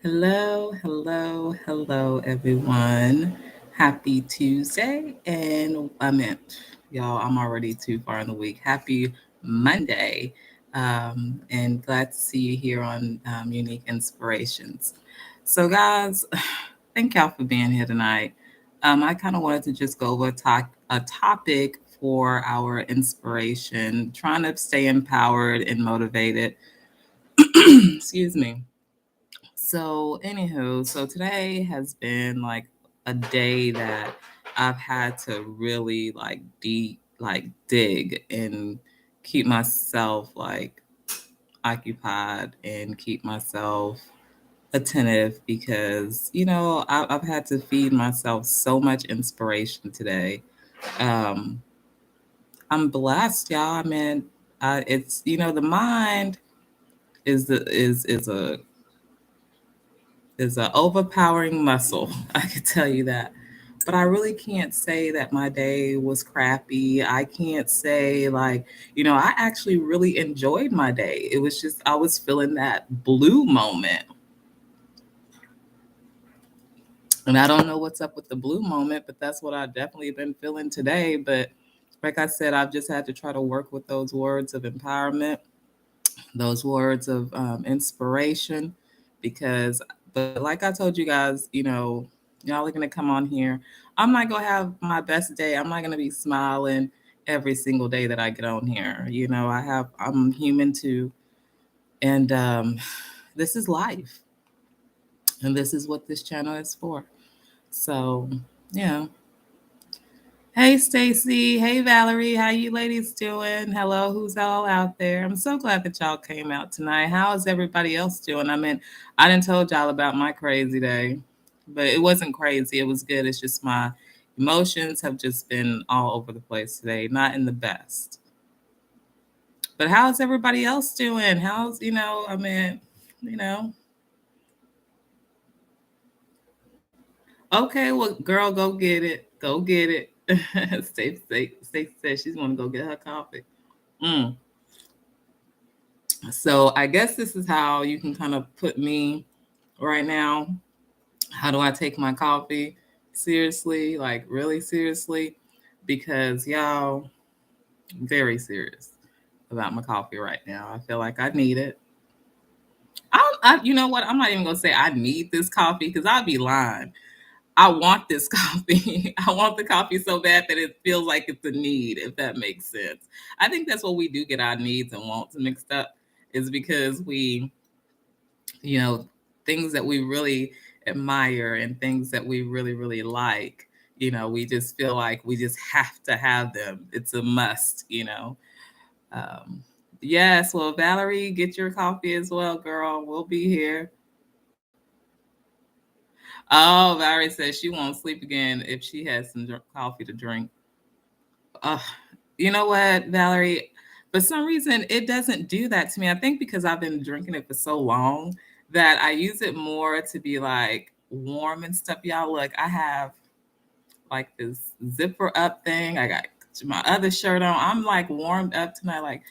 Hello, hello, hello, everyone. Happy Tuesday. And y'all, I'm already too far in the week. Happy Monday. And glad to see you here on Unique Inspirations. So, guys, thank y'all for being here tonight. I kind of wanted to just go over a topic for our inspiration, trying to stay empowered and motivated. Excuse me. So today has been like a day that I've had to really dig and keep myself like occupied and keep myself attentive because I've had to feed myself so much inspiration today. Um, I'm blessed, y'all. I mean, it's the mind is a overpowering muscle. I can tell you that. But I really can't say that my day was crappy. I can't say I actually really enjoyed my day. It was just I was feeling that blue moment. And I don't know what's up with the blue moment, but that's what I've definitely been feeling today. But like I said, I've just had to try to work with those words of empowerment, those words of inspiration, because, but like I told you guys, y'all are going to come on here. I'm not going to have my best day. I'm not going to be smiling every single day that I get on here. I'm human too. And this is life. And this is what this channel is for. So, yeah. Hey Stacy, hey Valerie, how you ladies doing? Hello, who's all out there? I'm so glad that y'all came out tonight. How is everybody else doing? I mean, I didn't told y'all about my crazy day, but it wasn't crazy. It was good. It's just my emotions have just been all over the place today, not in the best. But how's everybody else doing? You know, okay, well, girl, go get it. Go get it. Stacey said she's going to go get her coffee. Mm. So I guess this is how you can kind of put me right now. How do I take my coffee seriously, like really seriously? Because y'all, very serious about my coffee right now. I feel like I need it. You know what? I'm not even gonna say I need this coffee because I'd be lying. I want this coffee. I want the coffee so bad that it feels like it's a need, if that makes sense. I think that's what we do get our needs and wants mixed up, is because you know, things that we really admire and things that we really, really like, we just feel like we just have to have them. It's a must. Um, yes, well, Valerie, get your coffee as well, girl. We'll be here. Oh, Valerie says she won't sleep again if she has some coffee to drink. Uh, you know what, Valerie? For some reason, it doesn't do that to me. I think because I've been drinking it for so long that I use it more to be like warm and stuff. Y'all, look, I have like this zipper up thing. I got my other shirt on. I'm like warmed up tonight. Like,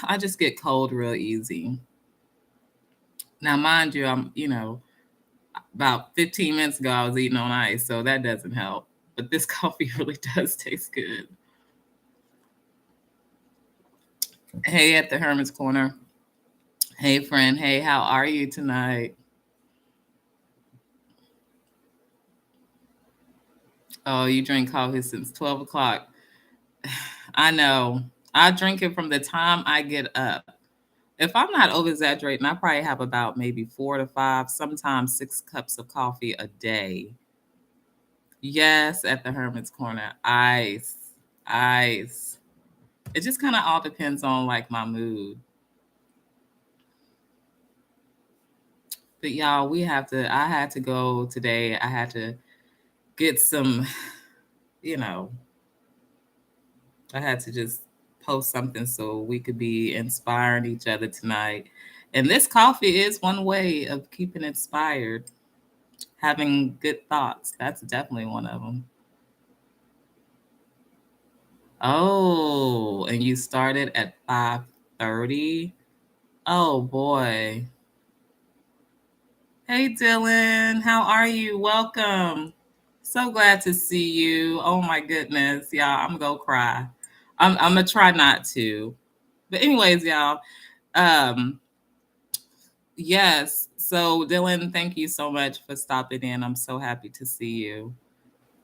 I just get cold real easy. Now, mind you, about 15 minutes ago, I was eating on ice, so that doesn't help. But this coffee really does taste good. Hey, at the Hermit's Corner. Hey, friend. Hey, how are you tonight? Oh, you drink coffee since 12 o'clock. I know. I drink it from the time I get up. If I'm not over exaggerating, I probably have about maybe 4 to 5, sometimes 6 cups of coffee a day. Yes, at the Hermit's Corner. Ice. Ice. It just kind of all depends on like my mood. But y'all, I had to go today. I had to get some, you know, I had to just post something so we could be inspiring each other tonight. And this coffee is one way of keeping inspired, having good thoughts. That's definitely one of them. Oh, and you started at 5:30. Oh boy. Hey, Dylan. How are you? Welcome. So glad to see you. Oh, my goodness. Y'all, I'm going to go cry. I'm going to try not to. But, anyways, y'all, um, yes. So, Dylan, thank you so much for stopping in. I'm so happy to see you.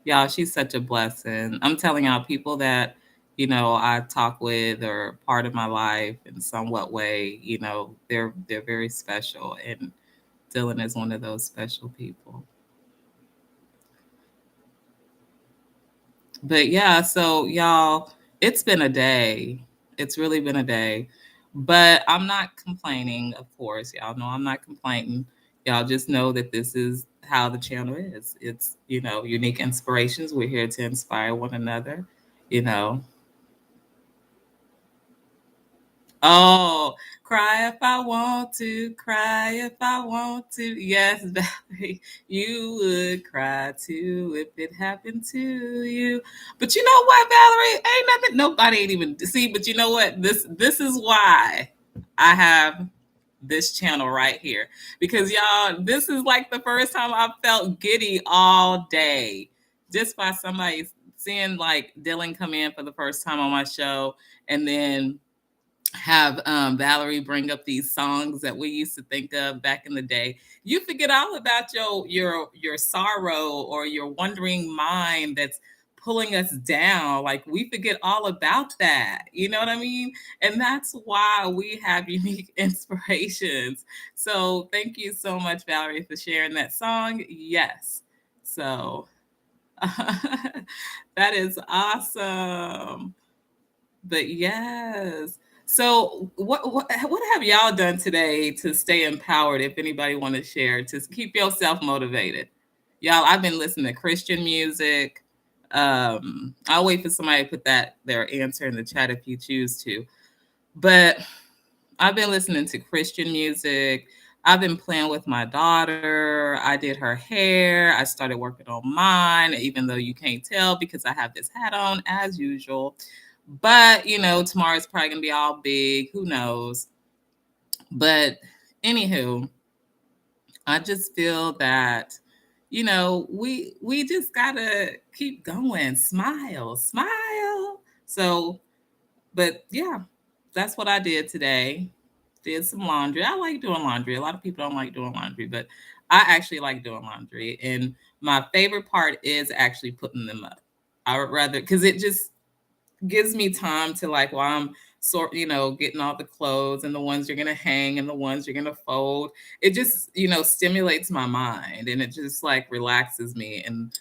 Y'all, she's such a blessing. I'm telling y'all, people that, I talk with or part of my life in somewhat way, they're very special. And Dylan is one of those special people. But yeah, so y'all, it's been a day. It's really been a day. But I'm not complaining, of course. Y'all know I'm not complaining. Y'all just know that this is how the channel is. It's, unique inspirations. We're here to inspire one another, you know. Oh, cry if I want to, cry if I want to. Yes, Valerie, you would cry too if it happened to you. But you know what, Valerie? Ain't nothing. Nobody ain't even see. But you know what? This is why I have this channel right here, because y'all, this is like the first time I felt giddy all day, just by somebody seeing like Dylan come in for the first time on my show, and then have Valerie bring up these songs that we used to think of back in the day. You forget all about your sorrow or your wandering mind that's pulling us down. Like we forget all about that. You know what I mean? And that's why we have unique inspirations. So thank you so much, Valerie, for sharing that song. Yes. So that is awesome. But yes. So what have y'all done today to stay empowered? If anybody want to share, to keep yourself motivated, y'all. I've been listening to Christian music. I'll wait for somebody to put their answer in the chat if you choose to. But I've been listening to Christian music. I've been playing with my daughter. I did her hair. I started working on mine, even though you can't tell because I have this hat on as usual. But, tomorrow's probably going to be all big. Who knows? But, anywho, I just feel that, we just got to keep going. Smile, smile. So, but yeah, that's what I did today. Did some laundry. I like doing laundry. A lot of people don't like doing laundry, but I actually like doing laundry. And my favorite part is actually putting them up. I would rather, because it just gives me time to, like, while I'm getting all the clothes and the ones you're gonna hang and the ones you're gonna fold. It just, stimulates my mind, and it just like relaxes me, and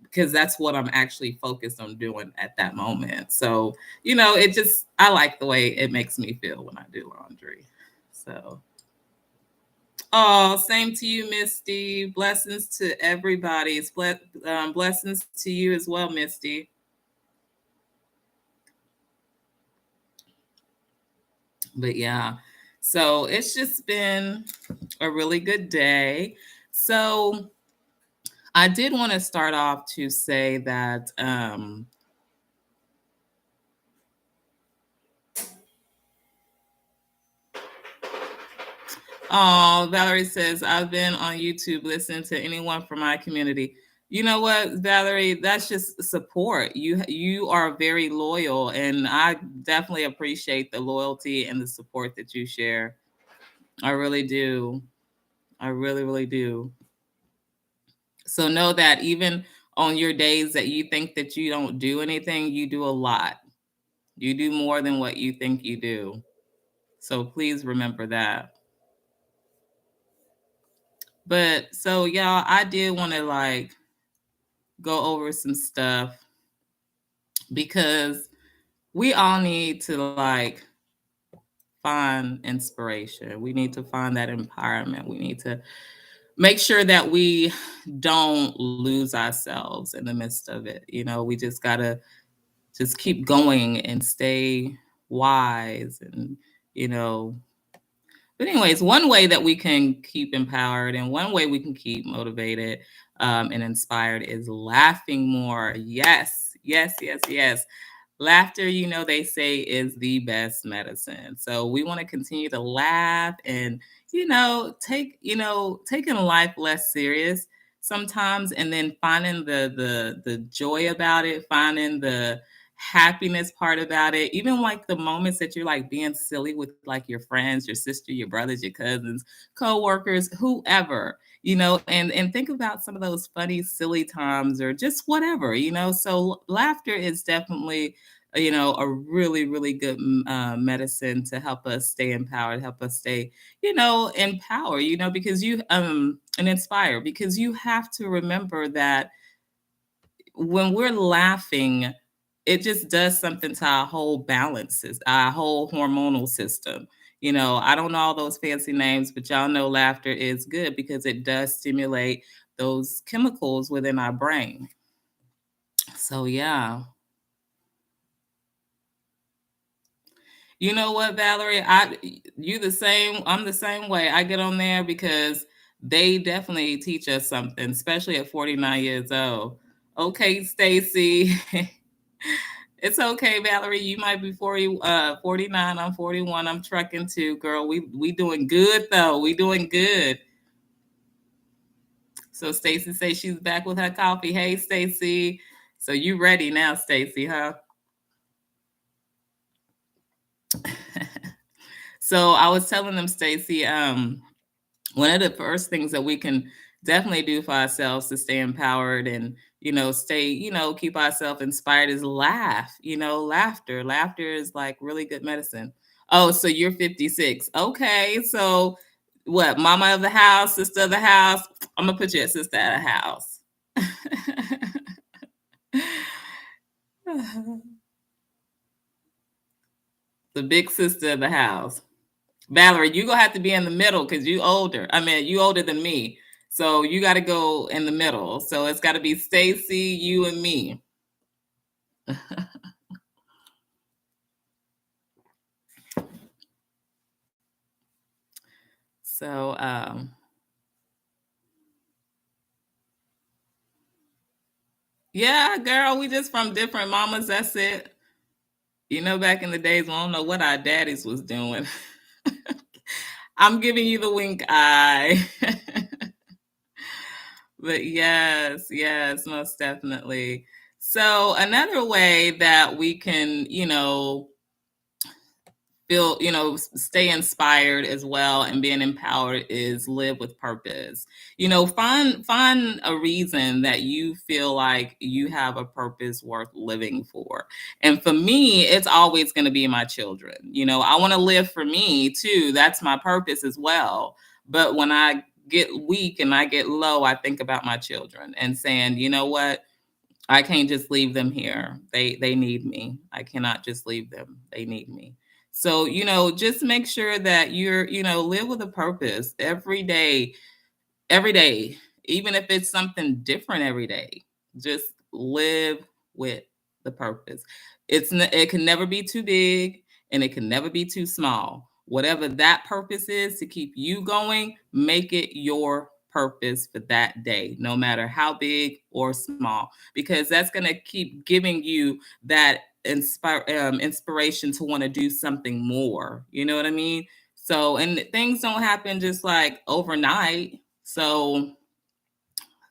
because that's what I'm actually focused on doing at that moment. So, it just, I like the way it makes me feel when I do laundry. So, oh, same to you, Misty. Blessings to everybody. Blessings to you as well, Misty. But yeah, so it's just been a really good day. So I did want to start off to say that oh, Valerie says, I've been on YouTube listening to anyone from my community. You know what, Valerie? That's just support. You are very loyal, and I definitely appreciate the loyalty and the support that you share. I really do. I really, really do. So know that even on your days that you think that you don't do anything, you do a lot. You do more than what you think you do. So please remember that. But so y'all, I did want to like go over some stuff because we all need to like find inspiration. We need to find that empowerment. We need to make sure that we don't lose ourselves in the midst of it. We just got to just keep going and stay wise, and you know but anyways, one way that we can keep empowered and one way we can keep motivated and inspired is laughing more. Yes, yes, yes, yes. Laughter, they say, is the best medicine. So we want to continue to laugh and, taking life less serious sometimes, and then finding the joy about it, finding the happiness part about it, even like the moments that you're like being silly with like your friends, your sister, your brothers, your cousins, co-workers, whoever, and think about some of those funny, silly times or just whatever, So laughter is definitely a really, really good medicine to help us stay empowered, help us stay, empowered, because and inspire, because you have to remember that when we're laughing, it just does something to our whole balances, our whole hormonal system. I don't know all those fancy names, but y'all know laughter is good because it does stimulate those chemicals within our brain. So yeah. You know what, Valerie? I'm the same way. I get on there because they definitely teach us something, especially at 49 years old. Okay, Stacy. It's okay, Valerie. You might be 49. I'm 41. I'm trucking too, girl. We doing good though. We doing good. So Stacy says she's back with her coffee. Hey, Stacy. So you ready now, Stacy, huh? So I was telling them, Stacy, one of the first things that we can definitely do for ourselves to stay empowered and keep ourselves inspired is laugh. Laughter is like really good medicine. Oh, so you're 56. Okay, so what, mama of the house, sister of the house? I'm gonna put you at sister of the house. The big sister of the house. Valerie, you gonna have to be in the middle because you older. I mean, you older than me. So you got to go in the middle. So it's got to be Stacy, you, and me. So yeah, girl, we just from different mamas. That's it. Back in the days, we don't know what our daddies was doing. I'm giving you the wink eye. But yes, yes, most definitely. So another way that we can, feel, stay inspired as well and being empowered is live with purpose. Find a reason that you feel like you have a purpose worth living for. And for me, it's always going to be my children. I want to live for me too. That's my purpose as well. But when I get weak and I get low, I think about my children and saying, you know what? I can't just leave them here. They need me. I cannot just leave them. They need me. So, just make sure that live with a purpose every day, even if it's something different every day. Just live with the purpose. It can never be too big and it can never be too small. Whatever that purpose is to keep you going, make it your purpose for that day, no matter how big or small, because that's going to keep giving you that inspiration to want to do something more. You know what I mean? So, and things don't happen just like overnight. So,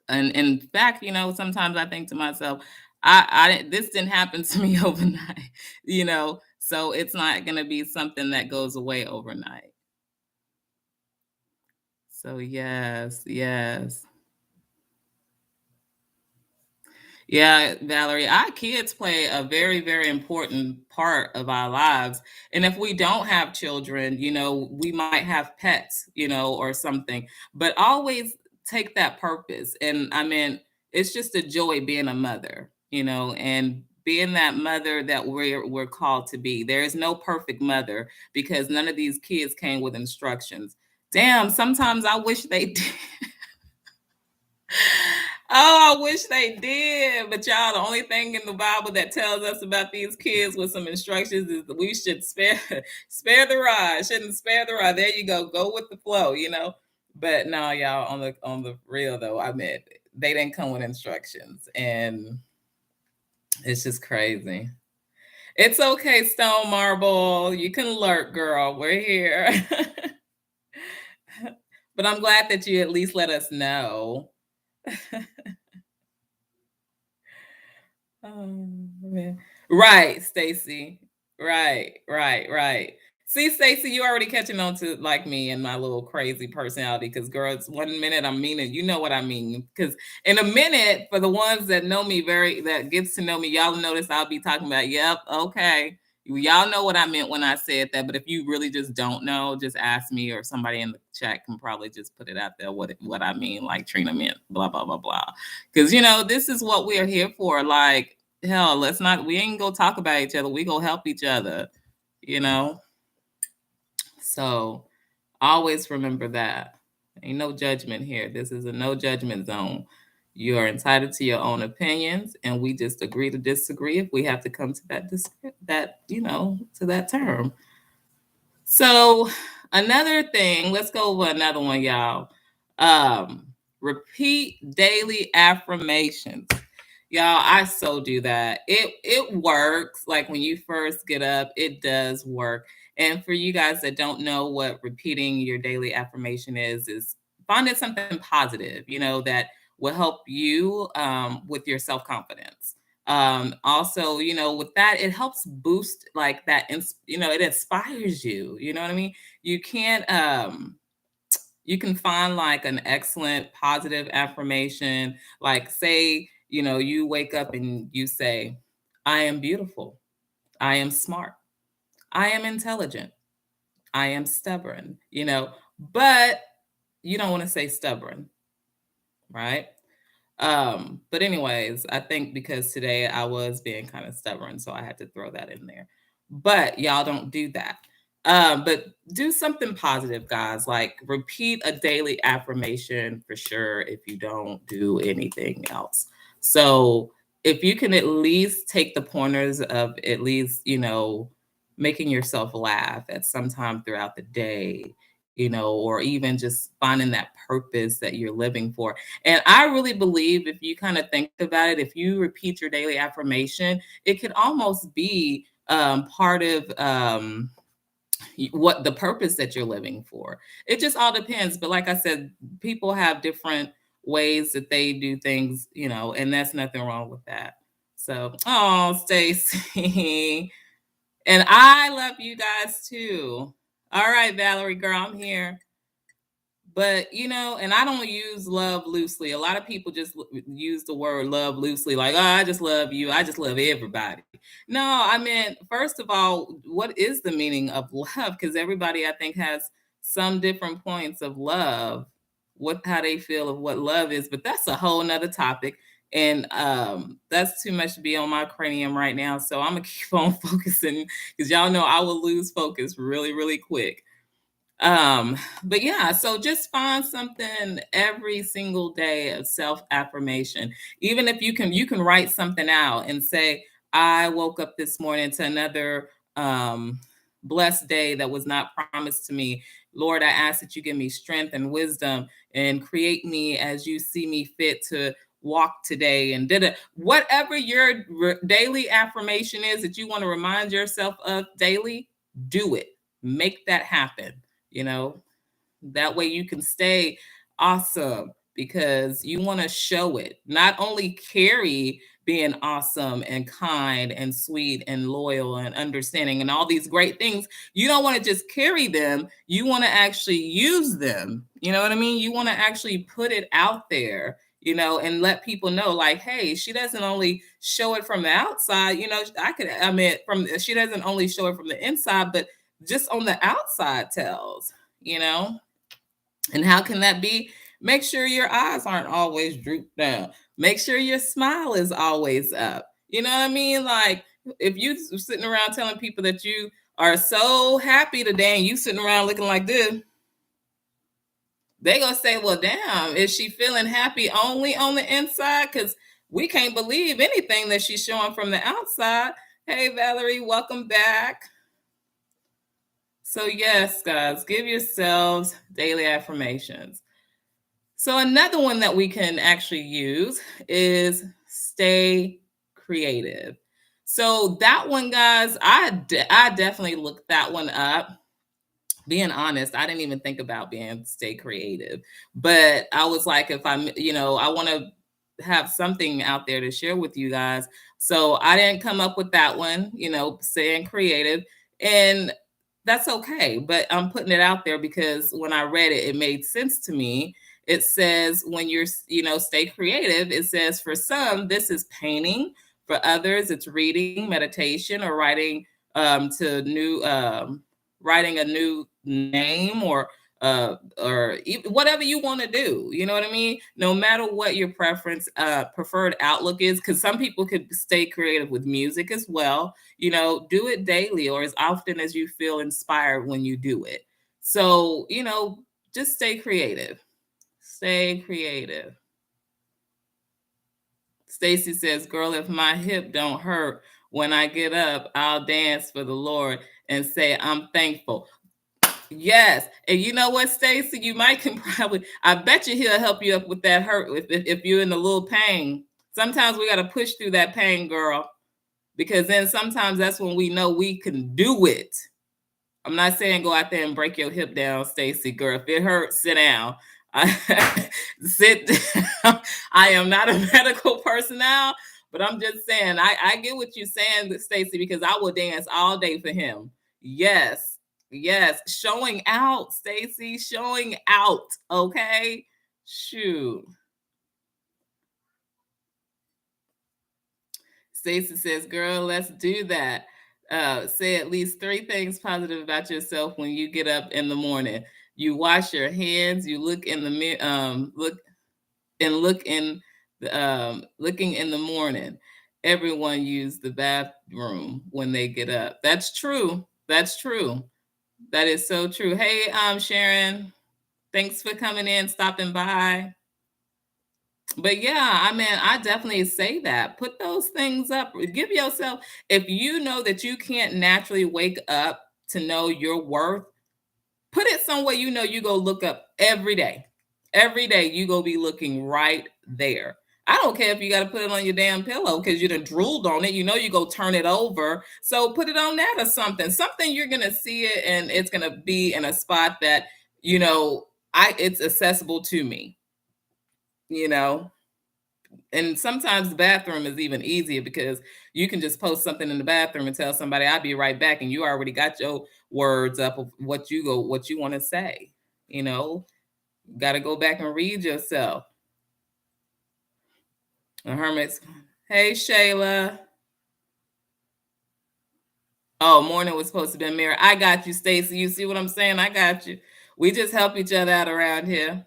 and in fact, sometimes I think to myself, this didn't happen to me overnight, so it's not going to be something that goes away overnight. So yes, yes. Yeah, Valerie, our kids play a very, very important part of our lives. And if we don't have children, we might have pets, or something, but always take that purpose. And I mean, it's just a joy being a mother, and being that mother that we're called to be. There is no perfect mother because none of these kids came with instructions. Damn, sometimes I wish they did. Oh, I wish they did. But y'all, the only thing in the Bible that tells us about these kids with some instructions is that we should spare spare the rod. Shouldn't spare the rod. There you go. Go with the flow. But no, y'all, on the real though, I mean, they didn't come with instructions. And it's just crazy. It's okay, Stone Marble. You can lurk, girl. We're here. But I'm glad that you at least let us know. Oh, man. Right, Stacy. Right. See, Stacy, you already catching on to like me and my little crazy personality. Because, girls, 1 minute I'm meaning, you know what I mean. Because in a minute, for the ones that know me that gets to know me, y'all notice I'll be talking about, yep, okay. Y'all know what I meant when I said that. But if you really just don't know, just ask me, or somebody in the chat can probably just put it out there what I mean, like Trina meant, blah, blah, blah, blah. Because, this is what we are here for. Like, hell, we ain't gonna talk about each other. We gonna help each other, you know? So always remember that. Ain't no judgment here. This is a no judgment zone. You are entitled to your own opinions, and we just agree to disagree if we have to come to to that term. So another thing, let's go over another one, y'all. Repeat daily affirmations. Y'all, I so do that. It works. Like when you first get up, it does work. And for you guys that don't know what repeating your daily affirmation is finding something positive, that will help you with your self-confidence. Also, with that, it helps boost like that, it inspires you. You know what I mean? You can't you can find like an excellent positive affirmation, like say, you wake up and you say, I am beautiful, I am smart, I am intelligent, I am stubborn, but you don't want to say stubborn, right? But anyways, I think because today I was being kind of stubborn, so I had to throw that in there. But y'all don't do that. But do something positive, guys. Like repeat a daily affirmation for sure if you don't do anything else. So if you can at least take the pointers of at least, making yourself laugh at some time throughout the day, or even just finding that purpose that you're living for. And I really believe if you kind of think about it, if you repeat your daily affirmation, it could almost be part of what the purpose that you're living for. It just all depends. But like I said, people have different ways that they do things, and that's nothing wrong with that. So, oh, Stacy. And I love you guys too. All right, Valerie, girl, I'm here. But, and I don't use love loosely. A lot of people just use the word love loosely, like, oh, I just love you. I just love everybody. No, I mean, first of all, what is the meaning of love? Because everybody, I think, has some different points of love, how they feel of what love is. But that's a whole nother topic. And that's too much to be on my cranium right now. So I'm going to keep on focusing because y'all know I will lose focus really, really quick. But yeah, so just find something every single day of self-affirmation. Even if you can write something out and say, I woke up this morning to another blessed day that was not promised to me. Lord, I ask that you give me strength and wisdom and create me as you see me fit to walk today, and whatever your daily affirmation is that you want to remind yourself of daily, do it. Make that happen. That way you can stay awesome because you want to show it. Not only carry being awesome and kind and sweet and loyal and understanding and all these great things. You don't want to just carry them. You want to actually use them. You know what I mean? You want to actually put it out there, and let people know, like, hey, she doesn't only show it from the outside, she doesn't only show it from the inside, but just on the outside tells, And how can that be? Make sure your eyes aren't always drooped down. Make sure your smile is always up. You know what I mean? Like if you sitting around telling people that you are so happy today and you sitting around looking like this, they gonna say, well, damn, is she feeling happy only on the inside? Because we can't believe anything that she's showing from the outside. Hey, Valerie, welcome back. So yes, guys, give yourselves daily affirmations. So another one that we can actually use is stay creative. So that one, guys, I definitely looked that one up. being honest, I didn't even think about being stay creative. But I was like, if I'm, I want to have something out there to share with you guys. So I didn't come up with that one, staying creative. And that's okay. But I'm putting it out there because when I read it, it made sense to me. It says when you're, stay creative, it says for some, this is painting. For others, it's reading, meditation, or to new writing a new name, or whatever you want to do. You know what I mean? No matter what your preferred outlook is, because some people could stay creative with music as well. Do it daily or as often as you feel inspired when you do it. So, just stay creative. Stay creative. Stacy says, girl, if my hip don't hurt when I get up, I'll dance for the Lord and say I'm thankful. Yes. And you know what, Stacy? You might can probably, I bet you he'll help you up with that hurt if you're in a little pain. Sometimes we got to push through that pain, girl, because then sometimes that's when we know we can do it. I'm not saying go out there and break your hip down, Stacy, girl. If it hurts, sit down. Sit down. I am not a medical personnel, but I'm just saying, I get what you're saying, Stacy, because I will dance all day for him. Yes. Yes. Showing out, Stacy, showing out. Okay. Shoot. Stacy says, girl, let's do that. Say at least 3 things positive about yourself when you get up in the morning. You wash your hands, you look in the mirror, looking in the morning. Everyone use the bathroom when they get up. That's true. That's true. That is so true. Hey, Sharon, thanks for coming in, stopping by. But yeah, I mean, I definitely say that. Put those things up. Give yourself, if you know that you can't naturally wake up to know your worth, put it somewhere you go look up every day. Every day you go be looking right there. I don't care if you got to put it on your damn pillow because you done drooled on it. You go turn it over. So put it on that or something. Something you're gonna see it and it's gonna be in a spot that it's accessible to me. And sometimes the bathroom is even easier because you can just post something in the bathroom and tell somebody I'll be right back, and you already got your words up of what you want to say. Got to go back and read yourself. The hermits. Hey, Shayla. Oh, morning was supposed to be mirror. I got you, Stacy. You see what I'm saying? I got you. We just help each other out around here.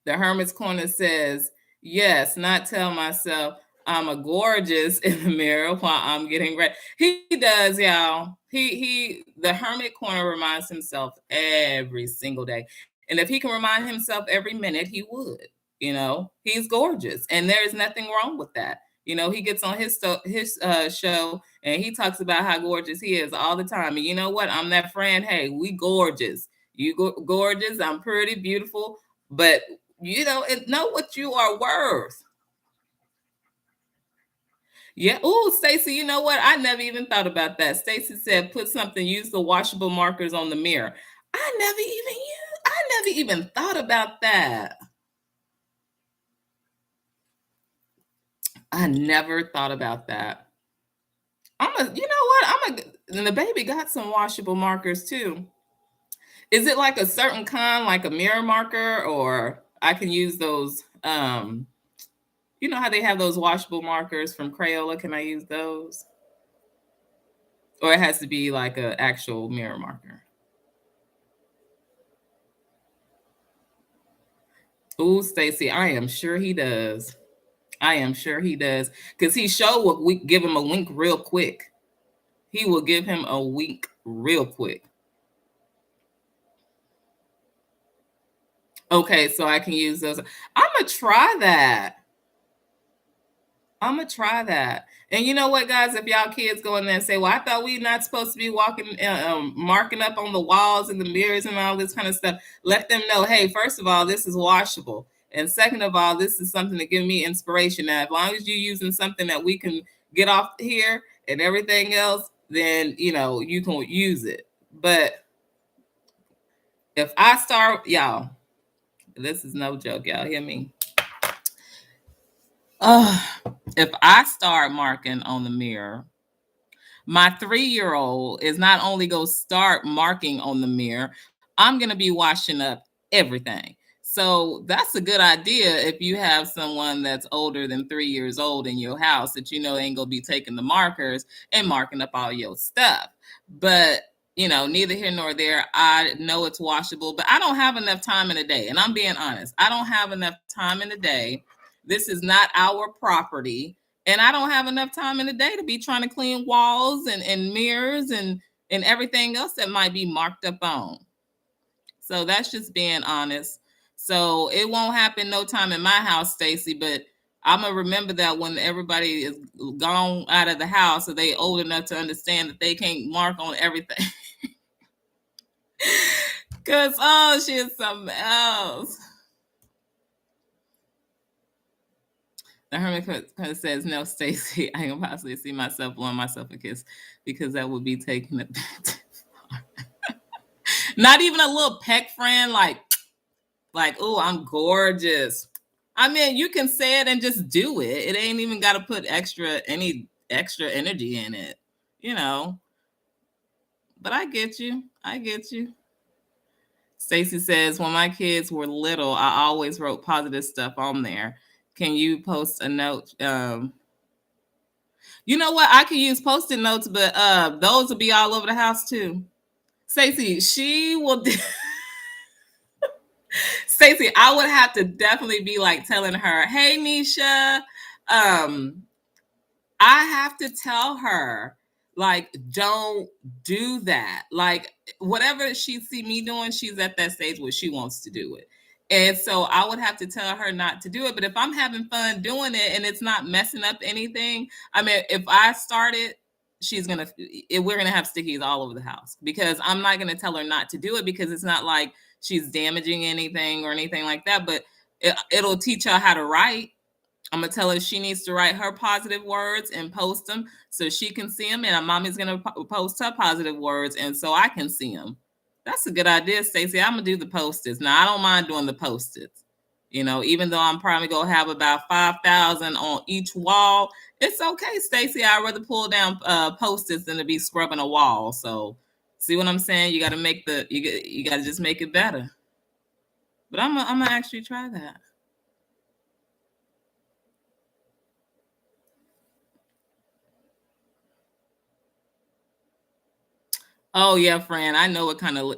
The Hermit's Corner says, yes, not tell myself I'm a gorgeous in the mirror while I'm getting ready. He does, y'all. The Hermit Corner reminds himself every single day. And if he can remind himself every minute, he would. He's gorgeous. And there is nothing wrong with that. He gets on his show and he talks about how gorgeous he is all the time. And you know what? I'm that friend. Hey, we gorgeous. You gorgeous. I'm pretty, beautiful. But and know what you are worth. Yeah. Oh, Stacy, you know what? I never even thought about that. Stacy said, use the washable markers on the mirror. I never even thought about that. I never thought about that. And the baby got some washable markers too. Is it like a certain kind, like a mirror marker, or I can use those, you know how they have those washable markers from Crayola? Can I use those? Or it has to be like an actual mirror marker? Ooh, Stacy, I am sure he does. I am sure he does. Because he showed what we give him a wink real quick. He will give him a wink real quick. Okay, so I can use those. I'm going to try that. And you know what, guys? If y'all kids go in there and say, well, I thought we not supposed to be walking, marking up on the walls and the mirrors and all this kind of stuff, let them know, hey, first of all, this is washable. And second of all, this is something to give me inspiration. Now, as long as you're using something that we can get off here and everything else, then, you can use it. But If I start, y'all, this is no joke, y'all hear me? Uh, if I start marking on the mirror, my 3-year-old is not only going to start marking on the mirror, I'm going to be washing up everything. So that's a good idea if you have someone that's older than 3 years old in your house that you know ain't going to be taking the markers and marking up all your stuff. But neither here nor there. I know it's washable, but I don't have enough time in a day. And I'm being honest. I don't have enough time in a day. This is not our property. And I don't have enough time in the day to be trying to clean walls and mirrors and everything else that might be marked up on. So that's just being honest. So it won't happen no time in my house, Stacy, but I'm gonna remember that when everybody is gone out of the house, so they old enough to understand that they can't mark on everything. Cause she is something else. The hermit kind of says, "No, Stacy, I can possibly see myself blowing myself a kiss because that would be taking it back too far." Not even a little peck friend, like, "Oh, I'm gorgeous." I mean, you can say it and just do it. It ain't even got to put any extra energy in it, you know. But I get you. I get you. Stacy says, "When my kids were little, I always wrote positive stuff on there. Can you post a note?" You know what? I could use post-it notes, but those will be all over the house too. Stacey, she will. Stacey, I would have to definitely be like telling her, "Hey, Nisha, I have to tell her, like, don't do that. Like, whatever she see me doing, she's at that stage where she wants to do it. And so I would have to tell her not to do it. But if I'm having fun doing it and it's not messing up anything, I mean, if I start it, we're gonna have stickies all over the house because I'm not gonna tell her not to do it because it's not like she's damaging anything or anything like that. But it'll teach her how to write. I'm gonna tell her she needs to write her positive words and post them so she can see them, and mommy's gonna post her positive words, and so I can see them. That's a good idea, Stacey. I'm gonna do the post-its. Now I don't mind doing the post-its. Even though I'm probably gonna have about 5,000 on each wall, it's okay, Stacey. I'd rather pull down post-its than to be scrubbing a wall. So, see what I'm saying? You got to you got to just make it better. But I'm gonna actually try that. Oh yeah, friend. I know what kind of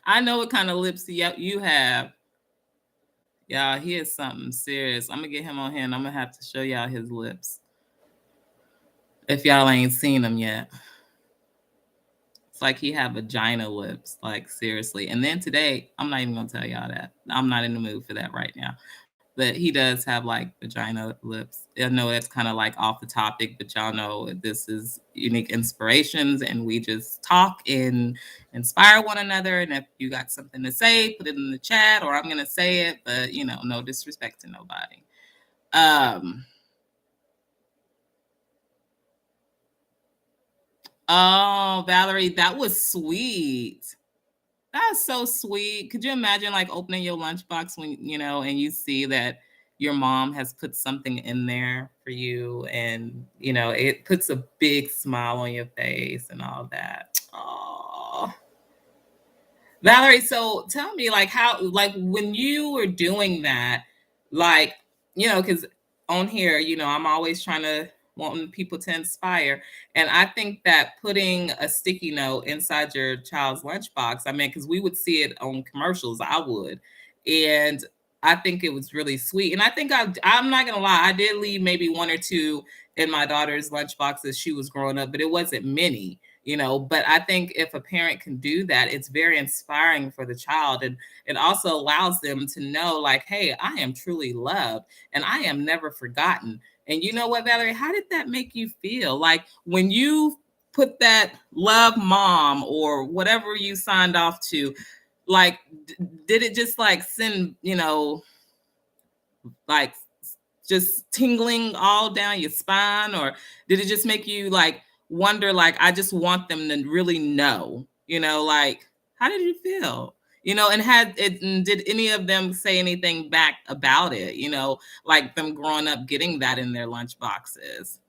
I know what kind of lips you have. Y'all, he is something serious. I'm gonna get him on here and I'm gonna have to show y'all his lips. If y'all ain't seen them yet. It's like he have vagina lips, like seriously. And then today, I'm not even gonna tell y'all that. I'm not in the mood for that right now. But he does have like vagina lips. I know that's kind of like off the topic, but y'all know this is Unique Inspirations, and we just talk and inspire one another. And if you got something to say, put it in the chat, or I'm gonna say it, but no disrespect to nobody. Oh, Valerie, that was sweet. That's so sweet. Could you imagine like opening your lunchbox when and you see that your mom has put something in there for you, and it puts a big smile on your face and all that. Oh, Valerie, so tell me, like, how, like, when you were doing that, like, because on here, I'm always trying to wanting people to inspire. And I think that putting a sticky note inside your child's lunchbox, I mean, because we would see it on commercials, I would. And I think it was really sweet. And I think I'm not going to lie, I did leave maybe one or two in my daughter's lunchbox as she was growing up, but it wasn't many. But I think if a parent can do that, it's very inspiring for the child, and it also allows them to know, like, hey, I am truly loved and I am never forgotten. And you know what, Valerie, how did that make you feel? Like when you put that love mom or whatever you signed off to, like, did it just like send, like just tingling all down your spine, or did it just make you like wonder, like, I just want them to really know, like, How did you feel? And did any of them say anything back about it? Like them growing up getting that in their lunch boxes.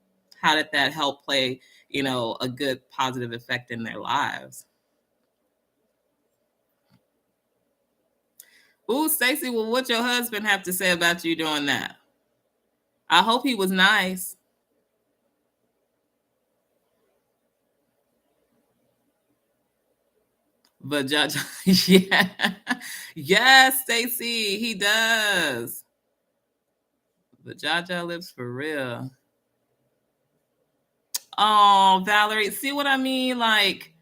How did that help play, a good positive effect in their lives? Ooh, Stacey, well, what your husband have to say about you doing that? I hope he was nice. But Judge, yeah, yes, Stacey, he does. But Jaja lives for real. Oh, Valerie, see what I mean? Like,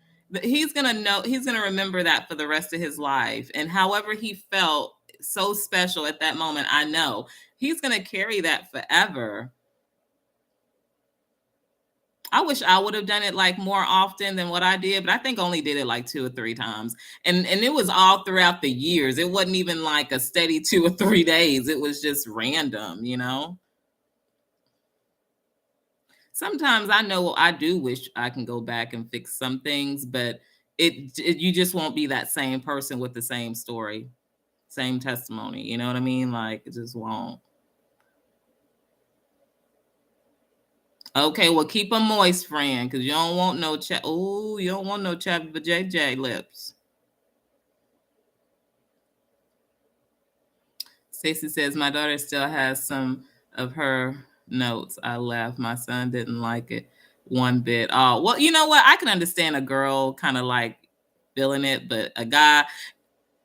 he's gonna know, he's gonna remember that for the rest of his life. And however he felt so special at that moment, I know he's gonna carry that forever. I wish I would have done it like more often than what I did, but I think I only did it like 2 or 3 times. And it was all throughout the years. It wasn't even like a steady 2 or 3 days. It was just random. Sometimes I know I do wish I can go back and fix some things, but you just won't be that same person with the same story, same testimony. You know what I mean? Like it just won't. Okay, well keep them moist, friend, because you don't want no chat. Oh, you don't want no chat for JJ lips. Stacey says my daughter still has some of her notes. I left. My son didn't like it one bit. Oh, well, you know what? I can understand a girl kind of like feeling it, but a guy,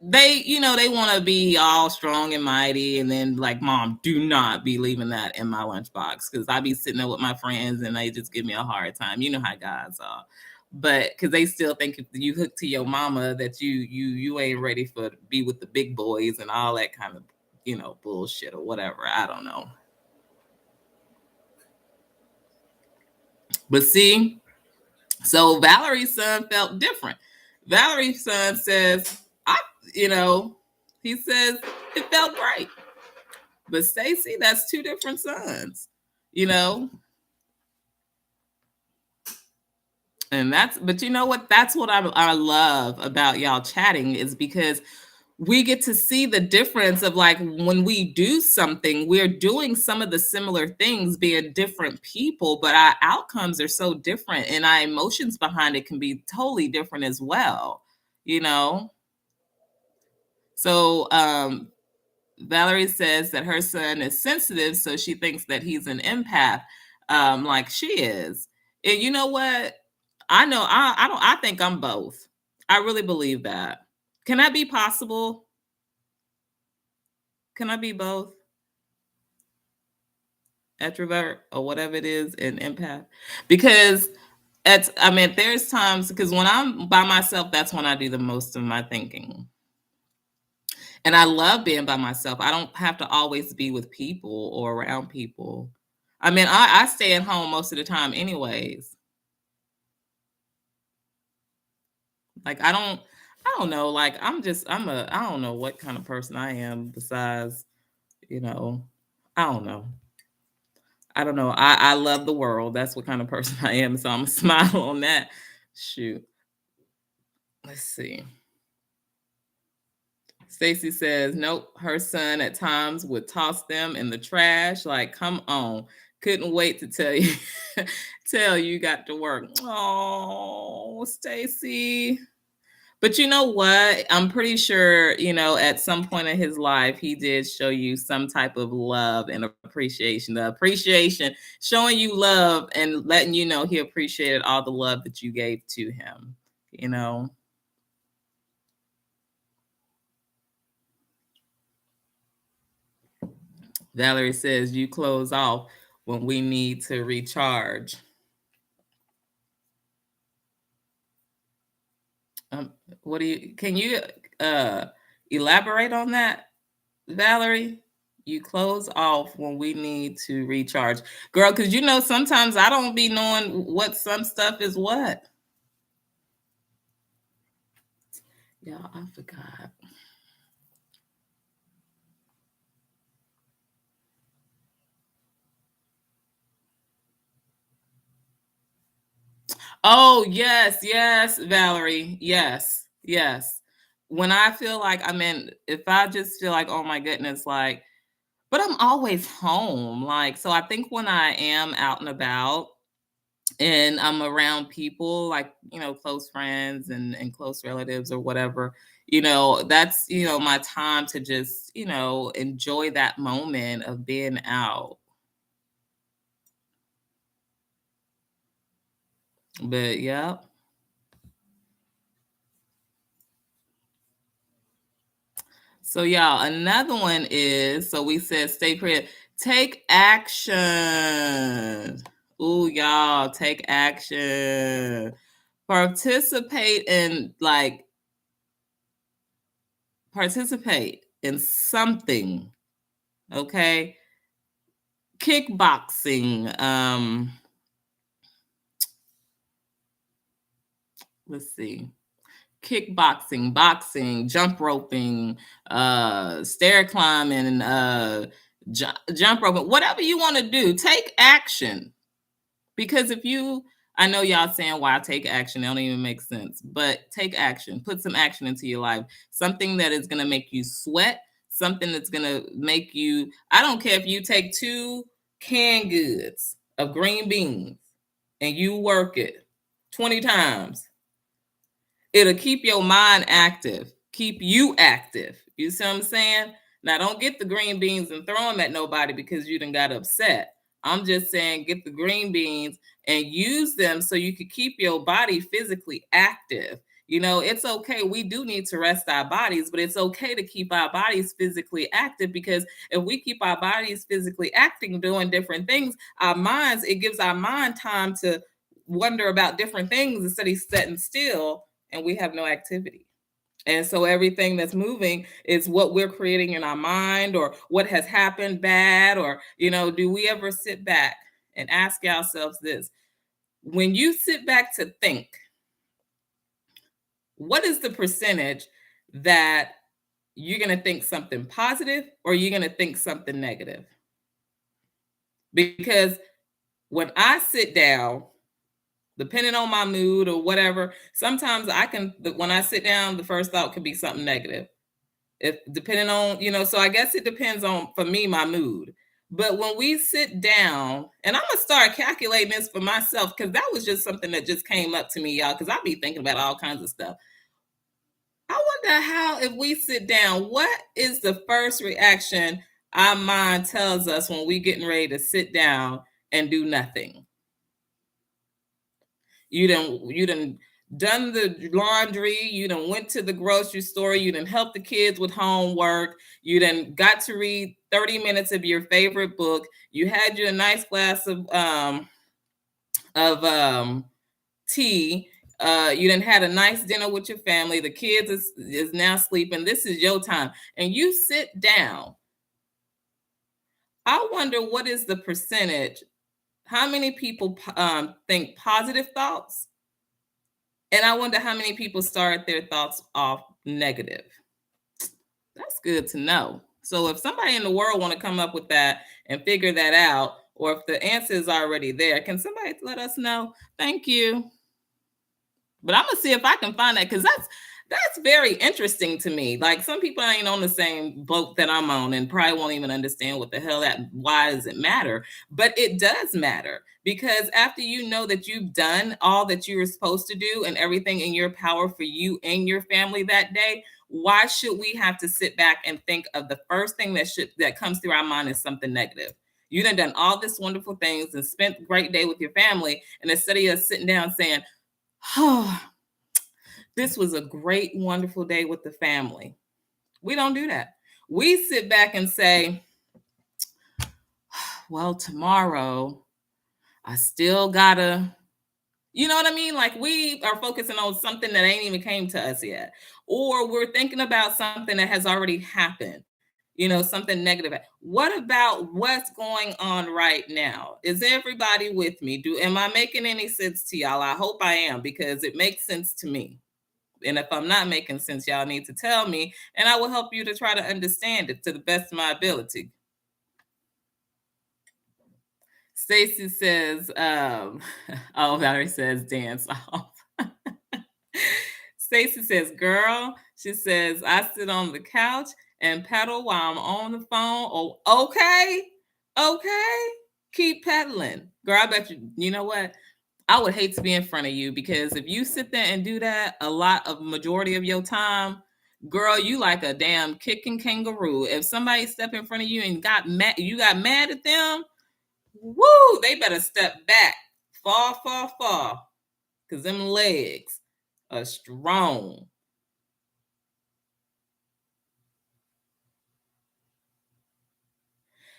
they want to be all strong and mighty, and then like, mom, do not be leaving that in my lunchbox because I be sitting there with my friends and they just give me a hard time. You know how guys are. But because they still think if you hook to your mama that you ain't ready for be with the big boys and all that kind of bullshit or whatever. I don't know. But see, so Valerie's son felt different. Valerie's son says, you know, he says it felt great. But Stacy, that's two different sons, you know. And but you know what? That's what I love about y'all chatting is because we get to see the difference of like when we do something, we're doing some of the similar things, being different people, but our outcomes are so different and our emotions behind it can be totally different as well, you know? So, Valerie says that her son is sensitive, so she thinks that he's an empath, like she is. And you know what? I know I don't I think I'm both. I really believe that. Can that be possible? Can I be both? Extrovert or whatever it is, and empath? Because there's times because when I'm by myself, that's when I do the most of my thinking. And I love being by myself. I don't have to always be with people or around people. I stay at home most of the time anyways. Like I don't know, like I don't know what kind of person I am besides, you know, I don't know. I don't know. I love the world. That's what kind of person I am. So I'm gonna smile on that. Shoot. Let's see. Stacy says, nope, her son at times would toss them in the trash. Like, come on. Couldn't wait to tell you tell you got to work. Oh, Stacy. But you know what? I'm pretty sure, at some point in his life, he did show you some type of love and appreciation. The appreciation, showing you love and letting you know he appreciated all the love that you gave to him, you know? Valerie says you close off when we need to recharge. Um, can you uh, elaborate on that, Valerie? You close off when we need to recharge. Girl, because sometimes I don't be knowing what some stuff is what. Y'all, I forgot. Oh, yes, yes, Valerie. Yes. Yes. When I feel like I'm in, if I just feel like, oh my goodness, like, but I'm always home. Like, so I think when I am out and about and I'm around people like, close friends and close relatives or whatever, that's, my time to just, enjoy that moment of being out. But yeah. So y'all, another one is, so we said stay creative. Take action. Ooh, y'all, take action. Participate in something. Okay. Kickboxing. Let's see. Kickboxing, boxing, jump roping, stair climbing, jump roping, whatever you want to do, take action. Because I know y'all saying why take action, it don't even make sense, but take action, put some action into your life, something that is going to make you sweat, something that's going to make you, I don't care if you take 2 canned goods of green beans and you work it 20 times. It'll keep your mind active, keep you active. You see what I'm saying? Now, don't get the green beans and throw them at nobody because you done got upset. I'm just saying, get the green beans and use them so you can keep your body physically active. It's okay. We do need to rest our bodies, but it's okay to keep our bodies physically active, because if we keep our bodies physically acting, doing different things, it gives our mind time to wonder about different things instead of sitting still and we have no activity. And so everything that's moving is what we're creating in our mind, or what has happened bad, or, do we ever sit back and ask ourselves this? When you sit back to think, what is the percentage that you're going to think something positive or you're going to think something negative? Because when I sit down, depending on my mood or whatever, sometimes when I sit down, the first thought could be something negative. If depending on, so I guess it depends on, for me, my mood. But when we sit down, and I'm gonna start calculating this for myself, because that was just something that just came up to me, y'all, because I be thinking about all kinds of stuff. I wonder how, if we sit down, what is the first reaction our mind tells us when we getting ready to sit down and do nothing? You done done the laundry, you done went to the grocery store, you done helped the kids with homework, you done got to read 30 minutes of your favorite book, you had you a nice glass of tea, you done had a nice dinner with your family, the kids is now sleeping, this is your time, and you sit down. I wonder what is the percentage, how many people think positive thoughts, and I wonder how many people start their thoughts off negative. That's good to know. So if somebody in the world want to come up with that and figure that out, or if the answer is already there, can somebody let us know? Thank you. But I'm gonna see if I can find that, because that's very interesting to me. Like, some people ain't on the same boat that I'm on and probably won't even understand what the hell why does it matter? But it does matter, because after you know that you've done all that you were supposed to do and everything in your power for you and your family that day, why should we have to sit back and think of the first thing that comes through our mind is something negative? You done all this wonderful things and spent a great day with your family, and instead of you sitting down saying, oh, this was a great, wonderful day with the family. We don't do that. We sit back and say, well, tomorrow I still gotta, you know what I mean? Like, we are focusing on something that ain't even came to us yet. Or we're thinking about something that has already happened, something negative. What about what's going on right now? Is everybody with me? Am I making any sense to y'all? I hope I am, because it makes sense to me. And if I'm not making sense, y'all need to tell me, and I will help you to try to understand it to the best of my ability. Stacy says, oh, Valerie says dance off. Stacy says, girl, she says, I sit on the couch and pedal while I'm on the phone. Oh, okay. Okay. Keep pedaling. Girl, I bet you know what? I would hate to be in front of you, because if you sit there and do that a lot of majority of your time, girl, you like a damn kicking kangaroo. If somebody step in front of you and you got mad at them, woo, they better step back. Fall, fall, fall. Because them legs are strong.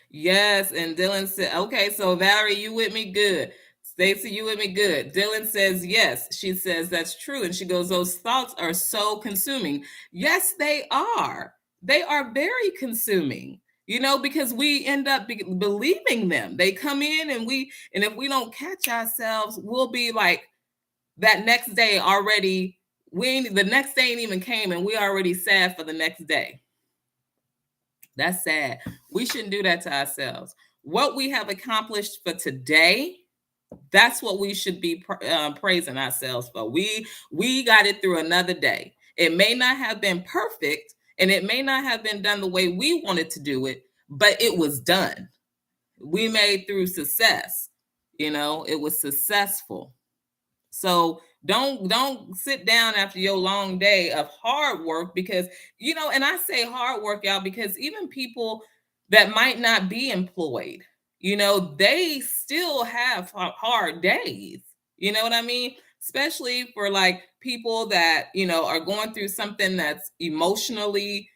Yes, and Dylan said, okay, so Valerie, you with me? Good. Stacy, you with me? Good. Dylan says, yes. She says, that's true. And she goes, those thoughts are so consuming. Yes, they are. They are very consuming, because we end up believing them. They come in and if we don't catch ourselves, we'll be like that next day already. The next day ain't even came and we already sad for the next day. That's sad. We shouldn't do that to ourselves. What we have accomplished for today, that's what we should be praising ourselves for. We got it through another day. It may not have been perfect, and it may not have been done the way we wanted to do it, but it was done. We made through success. It was successful. So don't sit down after your long day of hard work, because and I say hard work, y'all, because even people that might not be employed, they still have hard days. You know what I mean? Especially for like people that are going through something that's emotionally,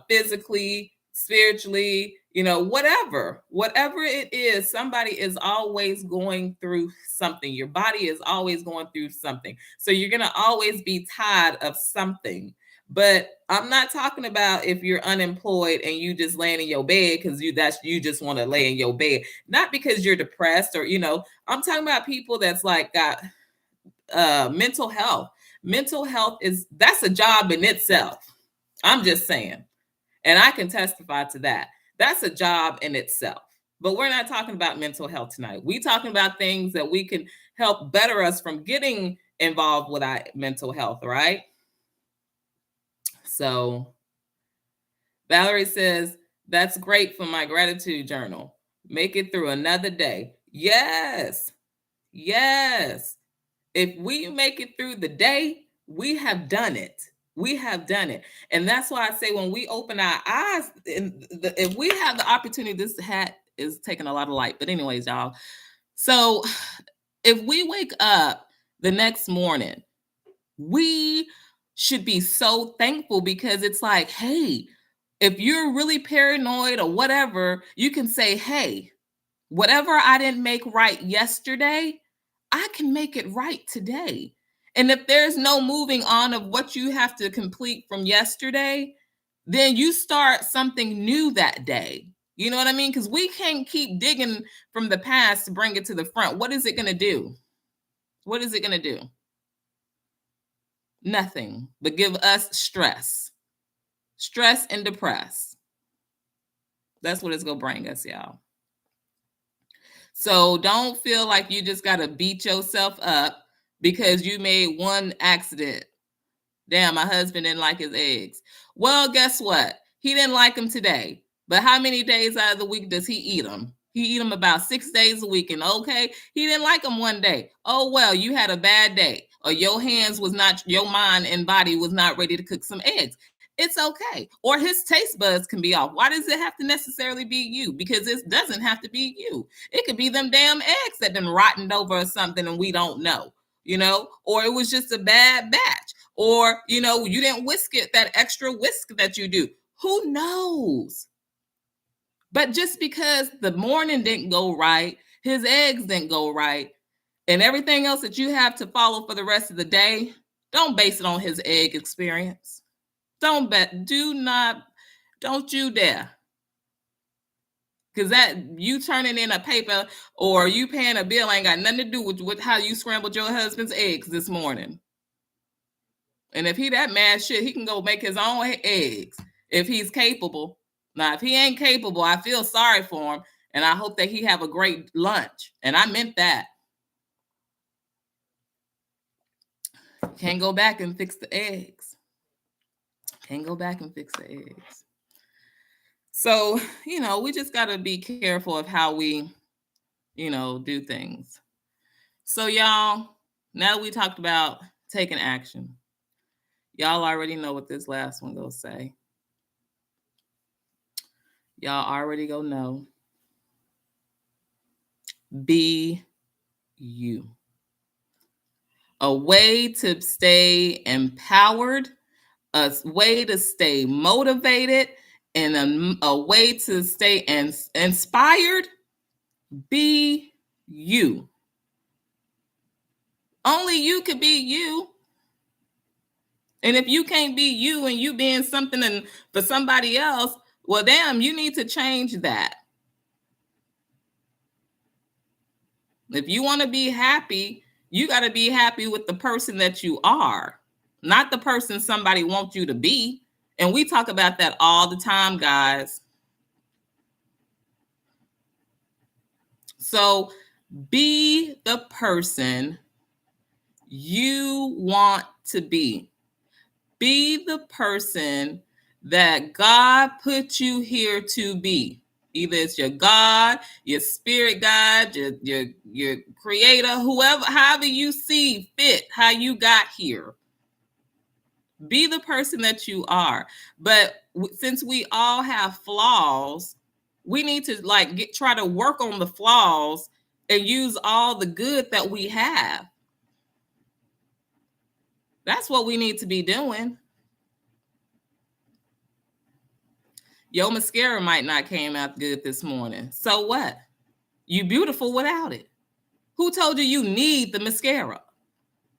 physically, spiritually, whatever it is, somebody is always going through something. Your body is always going through something. So you're going to always be tired of something. But I'm not talking about if you're unemployed and you just laying in your bed because you just want to lay in your bed, not because you're depressed or, I'm talking about people that's like got mental health. Mental health that's a job in itself. I'm just saying. And I can testify to that. That's a job in itself. But we're not talking about mental health tonight. We're talking about things that we can help better us from getting involved with our mental health, right? So Valerie says, that's great for my gratitude journal. Make it through another day. Yes. Yes. If we make it through the day, we have done it. We have done it. And that's why I say when we open our eyes, if we have the opportunity, this hat is taking a lot of light. But anyways, y'all. So if we wake up the next morning, we should be so thankful, because it's like, hey, if you're really paranoid or whatever, you can say, hey, whatever I didn't make right yesterday, I can make it right today. And if there's no moving on of what you have to complete from yesterday, then you start something new that day. You know what I mean? Because we can't keep digging from the past to bring it to the front. What is it going to do? What is it going to do? Nothing but give us stress. Stress and depress. That's what it's going to bring us, y'all. So don't feel like you just got to beat yourself up because you made one accident. Damn, my husband didn't like his eggs. Well, guess what? He didn't like them today. But how many days out of the week does he eat them? He eat them about 6 days a week. And okay, he didn't like them one day. Oh, well, you had a bad day. Or your mind and body was not ready to cook some eggs. It's okay. Or his taste buds can be off. Why does it have to necessarily be you? Because it doesn't have to be you. It could be them damn eggs that been rotted over or something and we don't know, or it was just a bad batch. Or, you didn't whisk it, that extra whisk that you do. Who knows? But just because the morning didn't go right, his eggs didn't go right, and everything else that you have to follow for the rest of the day, don't base it on his egg experience. Don't you dare. Because that you turning in a paper or you paying a bill ain't got nothing to do with how you scrambled your husband's eggs this morning. And if he that mad shit, he can go make his own eggs if he's capable. Now, if he ain't capable, I feel sorry for him. And I hope that he have a great lunch. And I meant that. Can't go back and fix the eggs. Can't go back and fix the eggs. So, we just got to be careful of how we, do things. So, y'all, now that we talked about taking action, y'all already know what this last one gonna say. Y'all already go know. Be you. A way to stay empowered, a way to stay motivated, and a way to stay inspired. Be you. Only you could be you. And if you can't be you and you being something for somebody else, well, damn, you need to change that. If you want to be happy, you got to be happy with the person that you are, not the person somebody wants you to be. And we talk about that all the time, guys. So be the person you want to be. Be the person that God put you here to be. Either it's your God, your spirit guide, your creator, whoever, however you see fit, how you got here. Be the person that you are. But since we all have flaws, we need to try to work on the flaws and use all the good that we have. That's what we need to be doing. Your mascara might not came out good this morning. So what? You beautiful without it. Who told you need the mascara?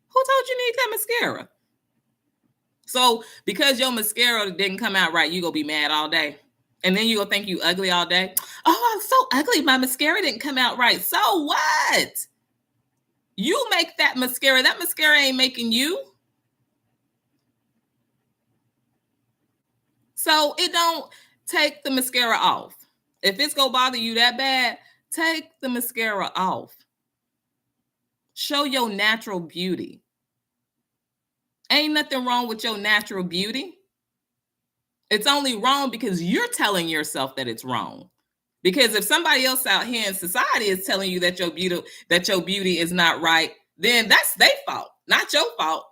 Who told you need that mascara? So because your mascara didn't come out right, you gonna be mad all day. And then you gonna think you ugly all day. Oh, I'm so ugly. My mascara didn't come out right. So what? You make that mascara. That mascara ain't making you. So it don't take the mascara off. If it's gonna bother you that bad, take the mascara off. Show your natural beauty. Ain't nothing wrong with your natural beauty. It's only wrong because you're telling yourself that it's wrong. Because if somebody else out here in society is telling you that your beauty is not right, then that's their fault, not your fault.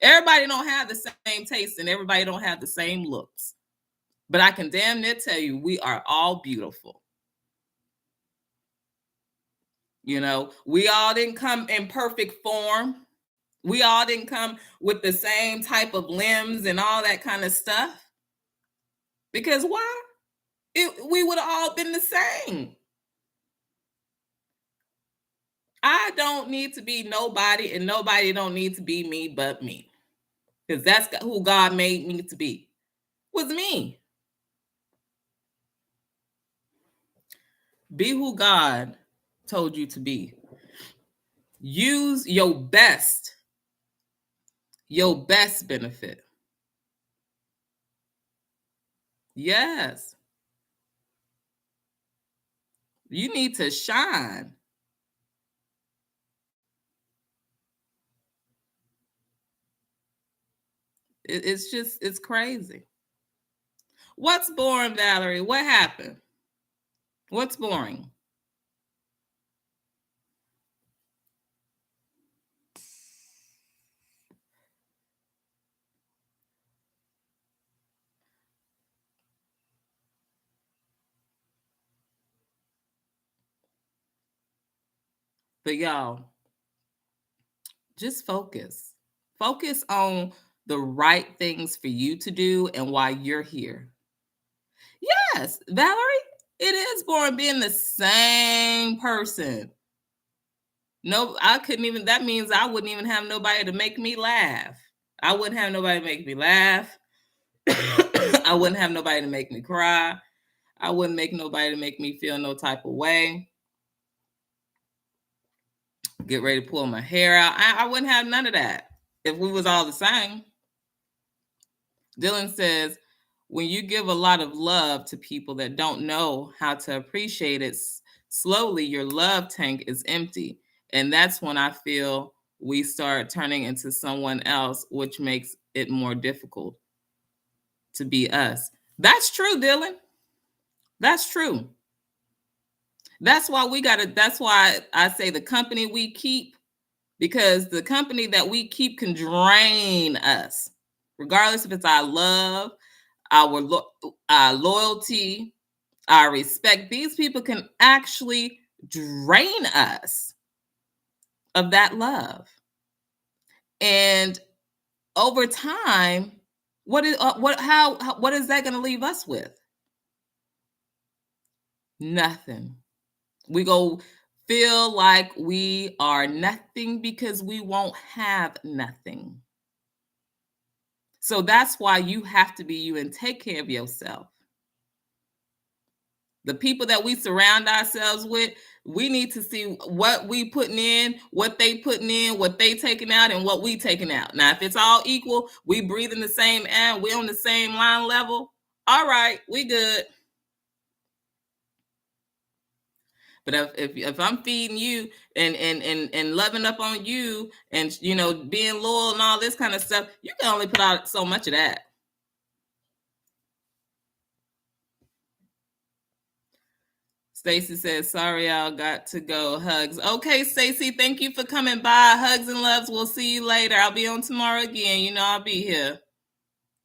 Everybody don't have the same taste and everybody don't have the same looks. But I can damn near tell you, we are all beautiful. We all didn't come in perfect form. We all didn't come with the same type of limbs and all that kind of stuff. Because why? We would have all been the same. I don't need to be nobody, and nobody don't need to be me but me. Because that's who God made me to be. Was me. Be who God told you to be. Use your best benefit. Yes. You need to shine. It's crazy. What's boring, Valerie? What happened? What's boring? But y'all, just focus. Focus on the right things for you to do and why you're here. Yes, Valerie, it is boring being the same person. No, I couldn't even, that means I wouldn't even have nobody to make me laugh. I wouldn't have nobody to make me laugh. I wouldn't have nobody to make me cry. I wouldn't make nobody to make me feel no type of way. Get ready to pull my hair out. I wouldn't have none of that if we was all the same. Dylan says, when you give a lot of love to people that don't know how to appreciate it, slowly your love tank is empty. And that's when I feel we start turning into someone else, which makes it more difficult to be us. That's true, Dylan. That's true. That's why I say the company we keep, because the company that we keep can drain us, regardless if it's our love, our loyalty, our respect. These people can actually drain us of that love. And over time, what is that going to leave us with? Nothing. We go feel like we are nothing because we won't have nothing. So that's why you have to be you and take care of yourself. The people that we surround ourselves with, we need to see what we putting in, what they putting in, what they taking out, and what we taking out. Now, if it's all equal, we breathing the same air, we on the same line level, all right, we good. But if I'm feeding you and loving up on you and being loyal and all this kind of stuff, you can only put out so much of that. Stacy says, sorry, y'all got to go. Hugs. Okay, Stacy, thank you for coming by. Hugs and loves. We'll see you later. I'll be on tomorrow again. I'll be here.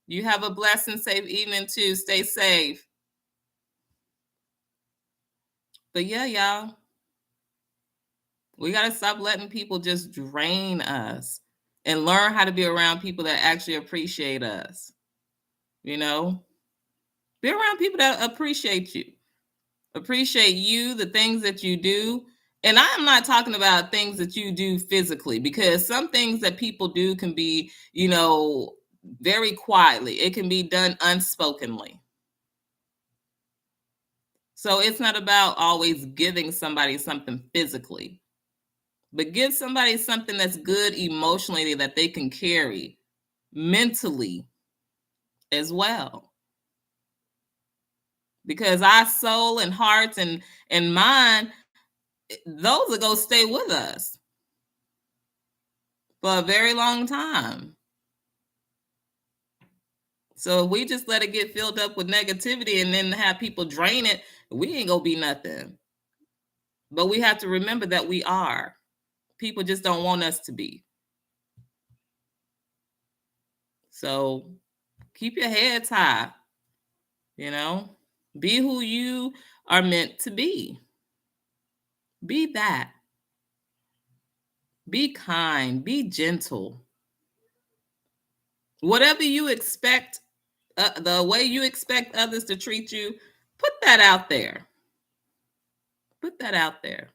You have a blessed and safe evening too. Stay safe. But yeah, y'all, we got to stop letting people just drain us and learn how to be around people that actually appreciate us. Be around people that appreciate you, the things that you do. And I'm not talking about things that you do physically, because some things that people do can be, very quietly. It can be done unspokenly. So it's not about always giving somebody something physically, but give somebody something that's good emotionally that they can carry mentally as well. Because our soul and hearts and mind, those are going to stay with us for a very long time. So if we just let it get filled up with negativity and then have people drain it, we ain't going to be nothing. But we have to remember that we are. People just don't want us to be. So keep your heads high. Be who you are meant to be. Be that. Be kind. Be gentle. Whatever you expect, the way you expect others to treat you, put that out there. Put that out there.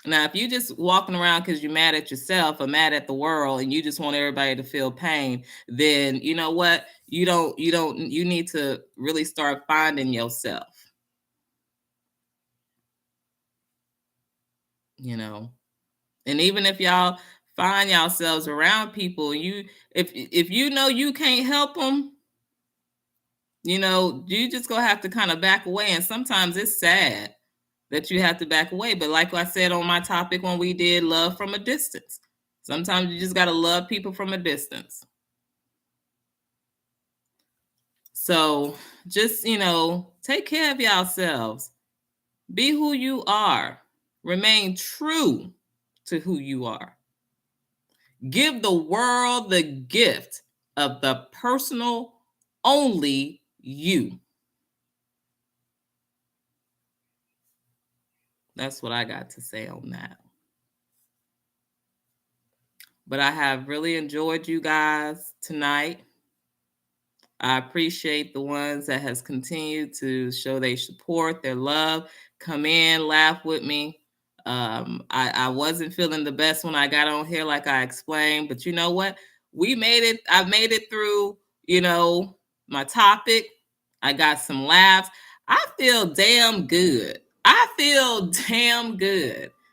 Now, if you're just walking around because you're mad at yourself or mad at the world and you just want everybody to feel pain, then you know what? You need to really start finding yourself. And even if y'all find yourselves around people, if you can't help them, you just gonna have to kind of back away. And sometimes it's sad that you have to back away. But like I said on my topic when we did love from a distance, sometimes you just got to love people from a distance. So just, take care of yourselves. Be who you are. Remain true to who you are. Give the world the gift of the personal, only you. That's what I got to say on that. But I have really enjoyed you guys tonight. I appreciate the ones that has continued to show their support, their love, come in, laugh with me. I wasn't feeling the best when I got on here, like I explained, but you know what? We made it. I made it through, my topic. I got some laughs. I feel damn good.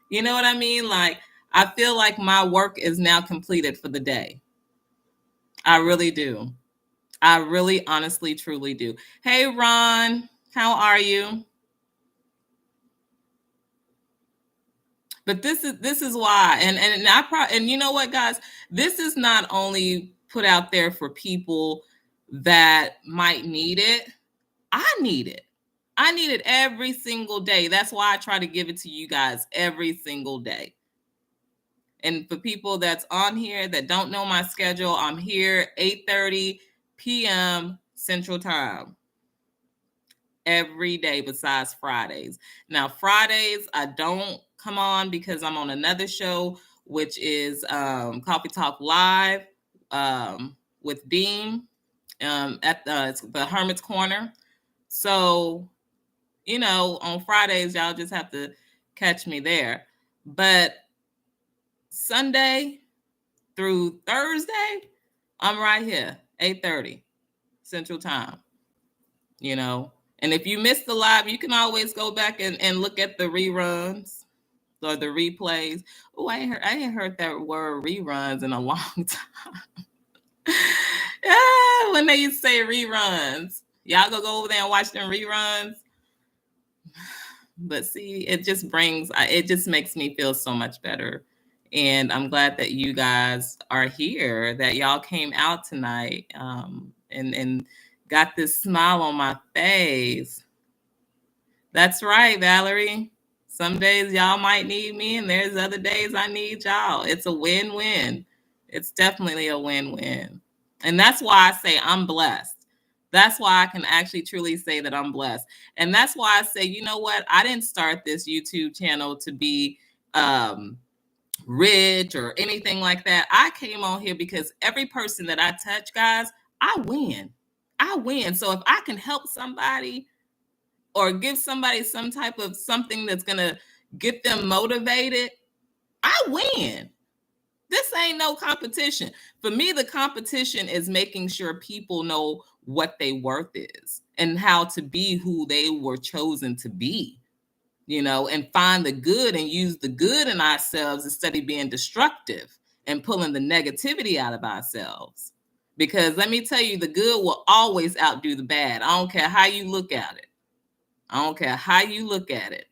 You know what I mean? Like, I feel like my work is now completed for the day. I really do. I really, honestly, truly do. Hey, Ron, how are you? But this is why, and you know what, guys, this is not only put out there for people that might need it. I need it. I need it every single day. That's why I try to give it to you guys every single day. And for people that's on here that don't know my schedule, I'm here 8:30 p.m. Central Time every day besides Fridays. Now, Fridays, I don't come on because I'm on another show, which is Coffee Talk Live with Dean at the Hermit's Corner. So, on Fridays, y'all just have to catch me there. But Sunday through Thursday, I'm right here, 8:30 Central Time. And if you missed the live, you can always go back and look at the reruns or the replays. Oh, I ain't heard that word reruns in a long time. Yeah, when they used to say reruns. Y'all go over there and watch them reruns. But see, it just makes me feel so much better. And I'm glad that you guys are here, that y'all came out tonight and got this smile on my face. That's right, Valerie. Some days y'all might need me, and there's other days I need y'all. It's a win-win. It's definitely a win-win. And that's why I say I'm blessed. That's why I can actually truly say that I'm blessed. And that's why I say, you know what? I didn't start this YouTube channel to be rich or anything like that. I came on here because every person that I touch, guys, I win. I win. So if I can help somebody or give somebody some type of something that's going to get them motivated, I win. This ain't no competition. For me, the competition is making sure people know what their worth is and how to be who they were chosen to be, and find the good and use the good in ourselves instead of being destructive and pulling the negativity out of ourselves. Because let me tell you, the good will always outdo the bad. I don't care how you look at it. I don't care how you look at it.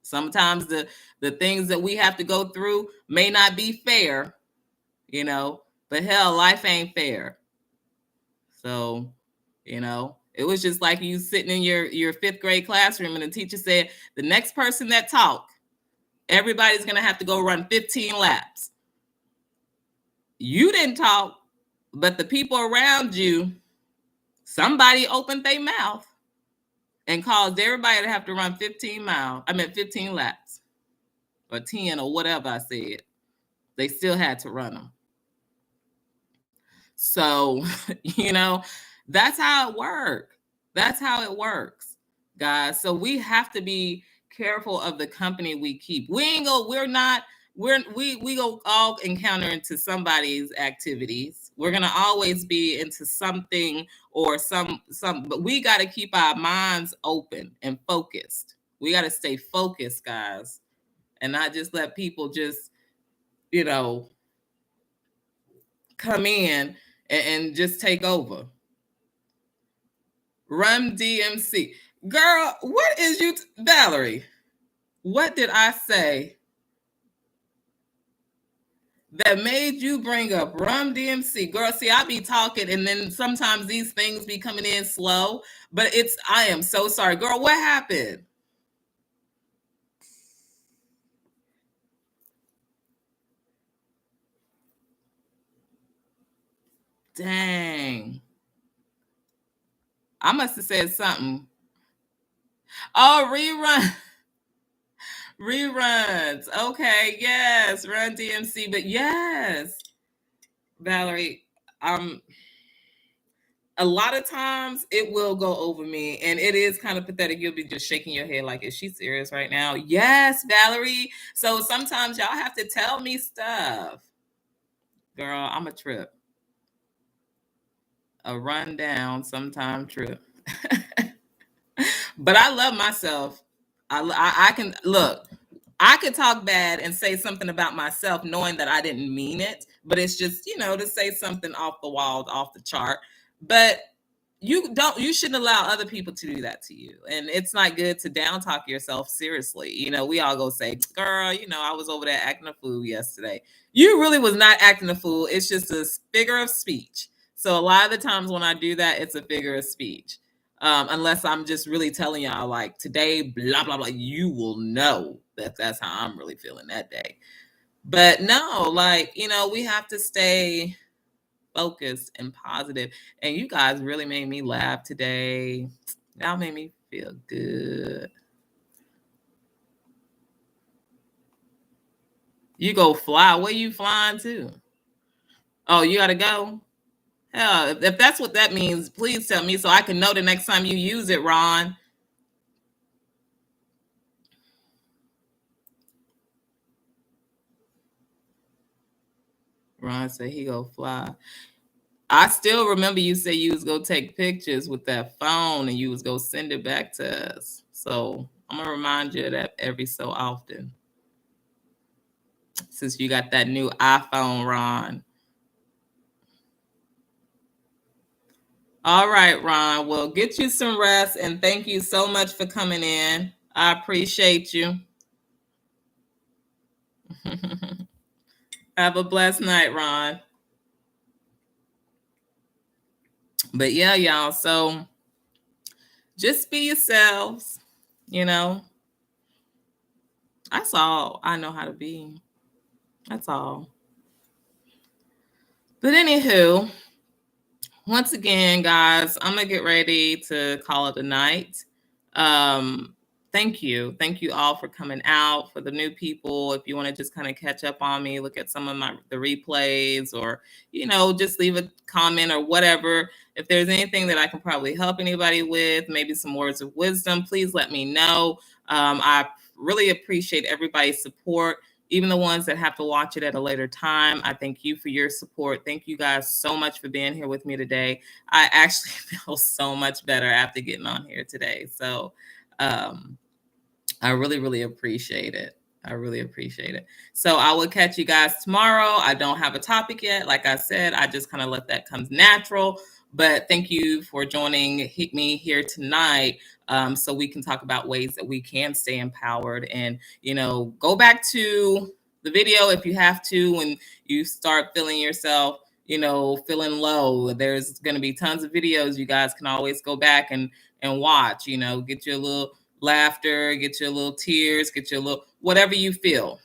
Sometimes the things that we have to go through may not be fair, but hell, life ain't fair. So, it was just like you sitting in your fifth grade classroom and the teacher said, the next person that talk, everybody's going to have to go run 15 laps. You didn't talk, but the people around you, somebody opened their mouth and caused everybody to have to run 15 laps or 10 or whatever I said. They still had to run them. So, that's how it works. That's how it works, guys. So we have to be careful of the company we keep. We go all encounter into somebody's activities. We're gonna always be into something or but we got to keep our minds open and focused. We got to stay focused, guys, and not just let people just, come in and just take over. Run DMC. Girl, what is you, Valerie? What did I say that made you bring up Run DMC? Girl, see, I be talking and then sometimes these things be coming in slow, but I am so sorry. Girl, what happened? Dang. I must have said something. Oh, reruns. Okay, yes, Run DMC. But yes, Valerie, a lot of times it will go over me, and it is kind of pathetic. You'll be just shaking your head like, is she serious right now? Yes, Valerie. So sometimes y'all have to tell me stuff. Girl, I'm a trip. A rundown sometime trip. But I love myself. I can look. I could talk bad and say something about myself knowing that I didn't mean it, but it's just, to say something off the wall, off the chart. But you shouldn't allow other people to do that to you. And it's not good to down talk yourself. Seriously, we all go say, girl, I was over there acting a fool yesterday. You really was not acting a fool. It's just a figure of speech. So a lot of the times when I do that, it's a figure of speech. Unless I'm just really telling y'all, like, today, blah blah blah, you will know that that's how I'm really feeling that day. But no, like, we have to stay focused and positive. And you guys really made me laugh today. That made me feel good. You go fly. Where you flying to? Oh, you gotta go? Hell, if that's what that means, please tell me so I can know the next time you use it, Ron. Ron said he go fly. I still remember you said you was go take pictures with that phone and you was go send it back to us. So I'm gonna remind you of that every so often. Since you got that new iPhone, Ron. All right, Ron. Well, get you some rest and thank you so much for coming in. I appreciate you. Have a blessed night, Ron. But yeah, y'all. So just be yourselves. That's all I know how to be. That's all. But anywho, once again, guys, I'm gonna get ready to call it a night. Thank you all for coming out. For the new people, if you want to just kind of catch up on me, look at some of the replays, or just leave a comment or whatever. If there's anything that I can probably help anybody with, maybe some words of wisdom, please let me know. I really appreciate everybody's support, even the ones that have to watch it at a later time. I thank you for your support. Thank you guys so much for being here with me today. I actually feel so much better after getting on here today. So I really, really appreciate it. I really appreciate it. So I will catch you guys tomorrow. I don't have a topic yet. Like I said, I just kind of let that come natural. But thank you for joining me here tonight, so we can talk about ways that we can stay empowered. And, go back to the video if you have to when you start feeling yourself, feeling low. There's going to be tons of videos you guys can always go back and watch, get your little laughter, get your little tears, get your little whatever you feel.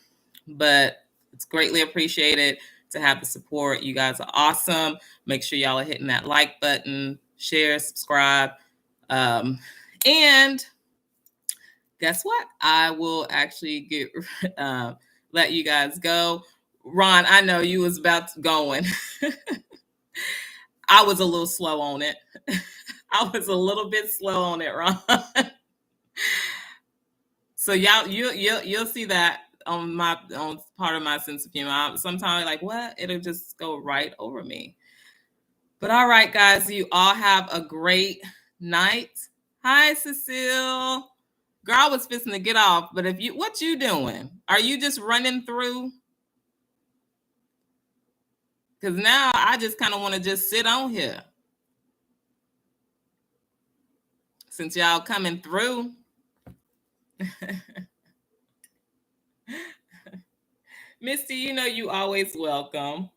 But it's greatly appreciated to have the support. You guys are awesome. Make sure y'all are hitting that like button, share, subscribe. And guess what? I will actually get let you guys go. Ron, I know you was about to going. I was a little slow on it. I was a little bit slow on it, Ron. So y'all, you'll see that on part of my sense of humor. Sometimes like, what? It'll just go right over me. But all right, guys, you all have a great night. Hi, Cecile. Girl, I was fixing to get off, but what you doing? Are you just running through? Because now I just kind of want to just sit on here. Since y'all coming through. Misty, you always welcome.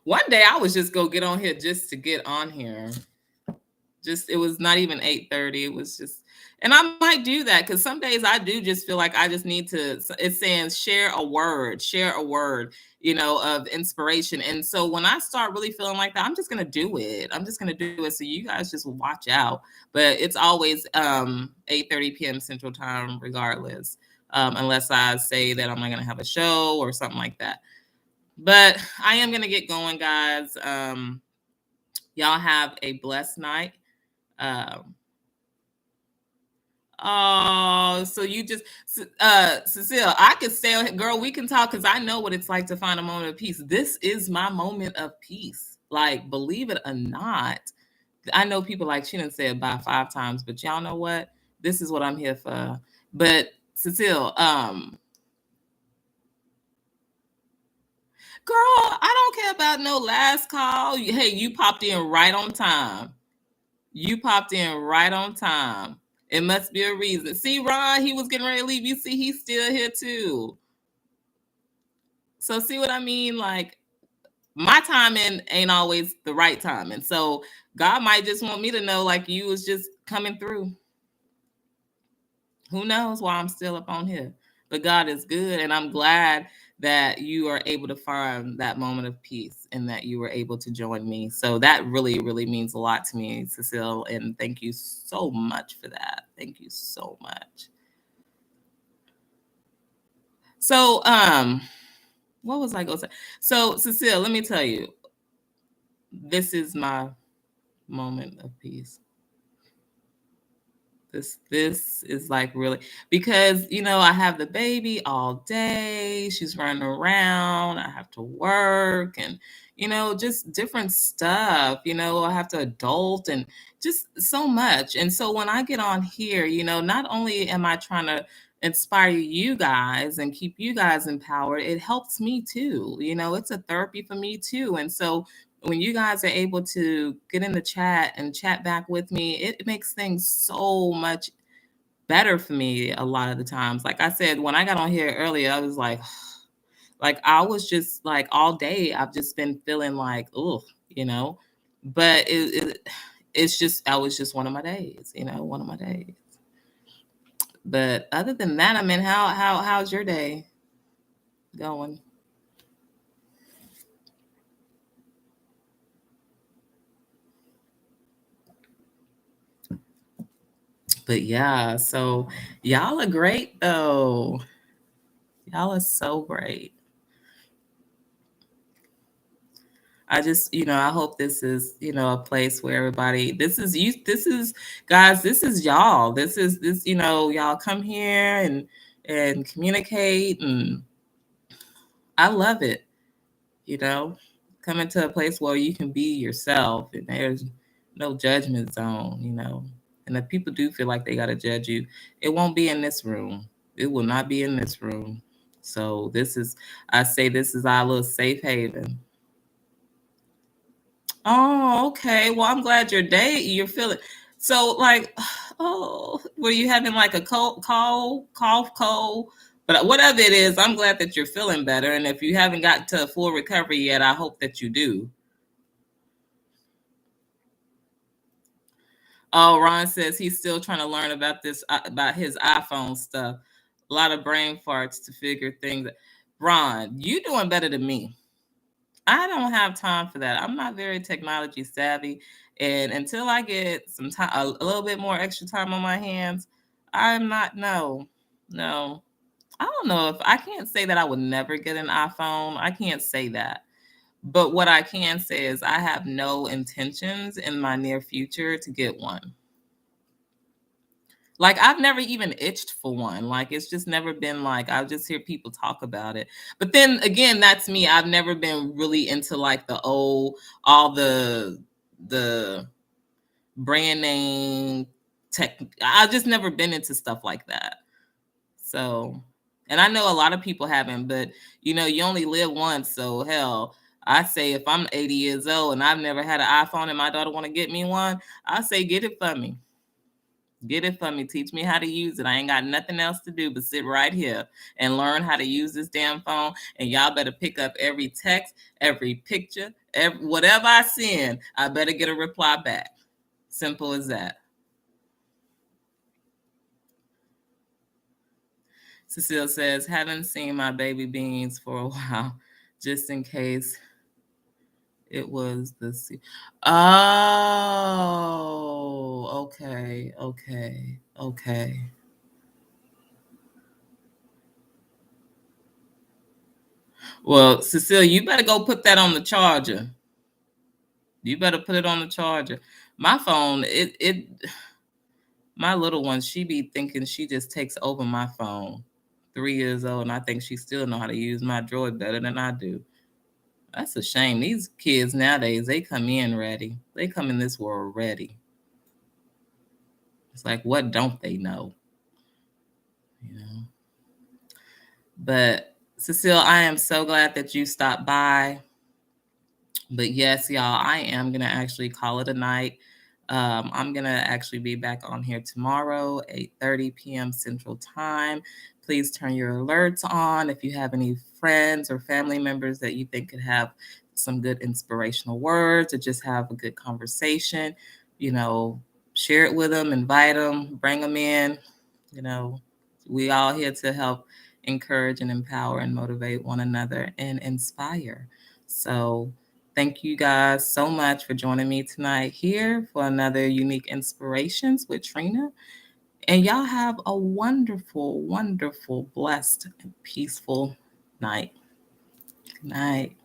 One day I was just go get on here just to get on here. It was not even 8:30. It was just, and I might do that because some days I do just feel like I just need to. It's saying share a word, of inspiration. And so when I start really feeling like that, I'm just gonna do it. So you guys just watch out. But it's always 8:30 p.m. Central Time, regardless, unless I say that I'm not gonna have a show or something like that. But I am gonna get going, guys. Y'all have a blessed night. So you just Cecile, I could say, girl, we can talk because I know what it's like to find a moment of peace. This is my moment of peace. Like, believe it or not, I know people like she didn't say it about 5 times, but y'all know what? This is what I'm here for. But Cecile, Girl, I don't care about no last call. Hey, you popped in right on time. You popped in right on time. It must be a reason. See, Ron, he was getting ready to leave. You see, he's still here too. So see what I mean? Like, my timing ain't always the right timing. So God might just want me to know, like, you was just coming through. Who knows why I'm still up on here? But God is good, and I'm glad that you are able to find that moment of peace and that you were able to join me. So that really, really means a lot to me, Cecile, and thank you so much for that. Thank you so much. So, what was I going to say? So, Cecile, let me tell you, this is my moment of peace. This is like really, because I have the baby all day. She's running around. I have to work and just different stuff. I have to adult and just so much. And so when I get on here, not only am I trying to inspire you guys and keep you guys empowered, it helps me too. It's a therapy for me too. And so when you guys are able to get in the chat and chat back with me, it makes things so much better for me a lot of the times. Like I said, when I got on here earlier, I was like I was just like all day, I've just been feeling like, oh, but it's just, that was just one of my days, one of my days. But other than that, I mean, how's your day going? But yeah, so y'all are great though. Y'all are so great. I just, I hope this is, a place where everybody, this is you, this is, guys, this is y'all. This, y'all come here and communicate, and I love it, you know. Coming to a place where you can be yourself and there's no judgment zone, And if people do feel like they gotta judge you, it won't be in this room. It will not be in this room. So I say this is our little safe haven. Oh, okay. Well, I'm glad you're feeling. So, like, oh, were you having like a cough, cold? But whatever it is, I'm glad that you're feeling better. And if you haven't gotten to a full recovery yet, I hope that you do. Oh, Ron says he's still trying to learn about about his iPhone stuff. A lot of brain farts to figure things. Ron, you doing better than me. I don't have time for that. I'm not very technology savvy. And until I get some time, a little bit more extra time on my hands, I'm not, no, no. I don't know, if I can't say that I would never get an iPhone. I can't say that. But what I can say is I have no intentions in my near future to get one. Like, I've never even itched for one. Like, it's just never been like, I'll just hear people talk about it. But then again, that's me. I've never been really into like all the brand name tech. I've just never been into stuff like that. So, and I know a lot of people haven't, but you only live once. So hell, I say if I'm 80 years old and I've never had an iPhone and my daughter want to get me one, I say get it for me. Get it for me. Teach me how to use it. I ain't got nothing else to do but sit right here and learn how to use this damn phone. And y'all better pick up every text, every picture, whatever I send. I better get a reply back. Simple as that. Cecile says, haven't seen my baby beans for a while, just in case it was the. Oh, okay, okay, okay. Well, Cecilia, you better go put that on the charger. You better put it on the charger. My phone, my little one, she be thinking she just takes over my phone. 3 years old, and I think she still know how to use my droid better than I do. That's a shame. These kids nowadays, they come in ready. They come in this world ready. It's like, what don't they know? But Cecile, I am so glad that you stopped by. But yes, y'all, I am going to actually call it a night. I'm going to actually be back on here tomorrow, 8:30 p.m. Central Time. Please turn your alerts on. If you have any friends or family members that you think could have some good inspirational words or just have a good conversation, share it with them, invite them, bring them in. We all here to help encourage and empower and motivate one another and inspire. So thank you guys so much for joining me tonight here for another Unique Inspirations with Trina. And y'all have a wonderful, wonderful, blessed, and peaceful night. Good night.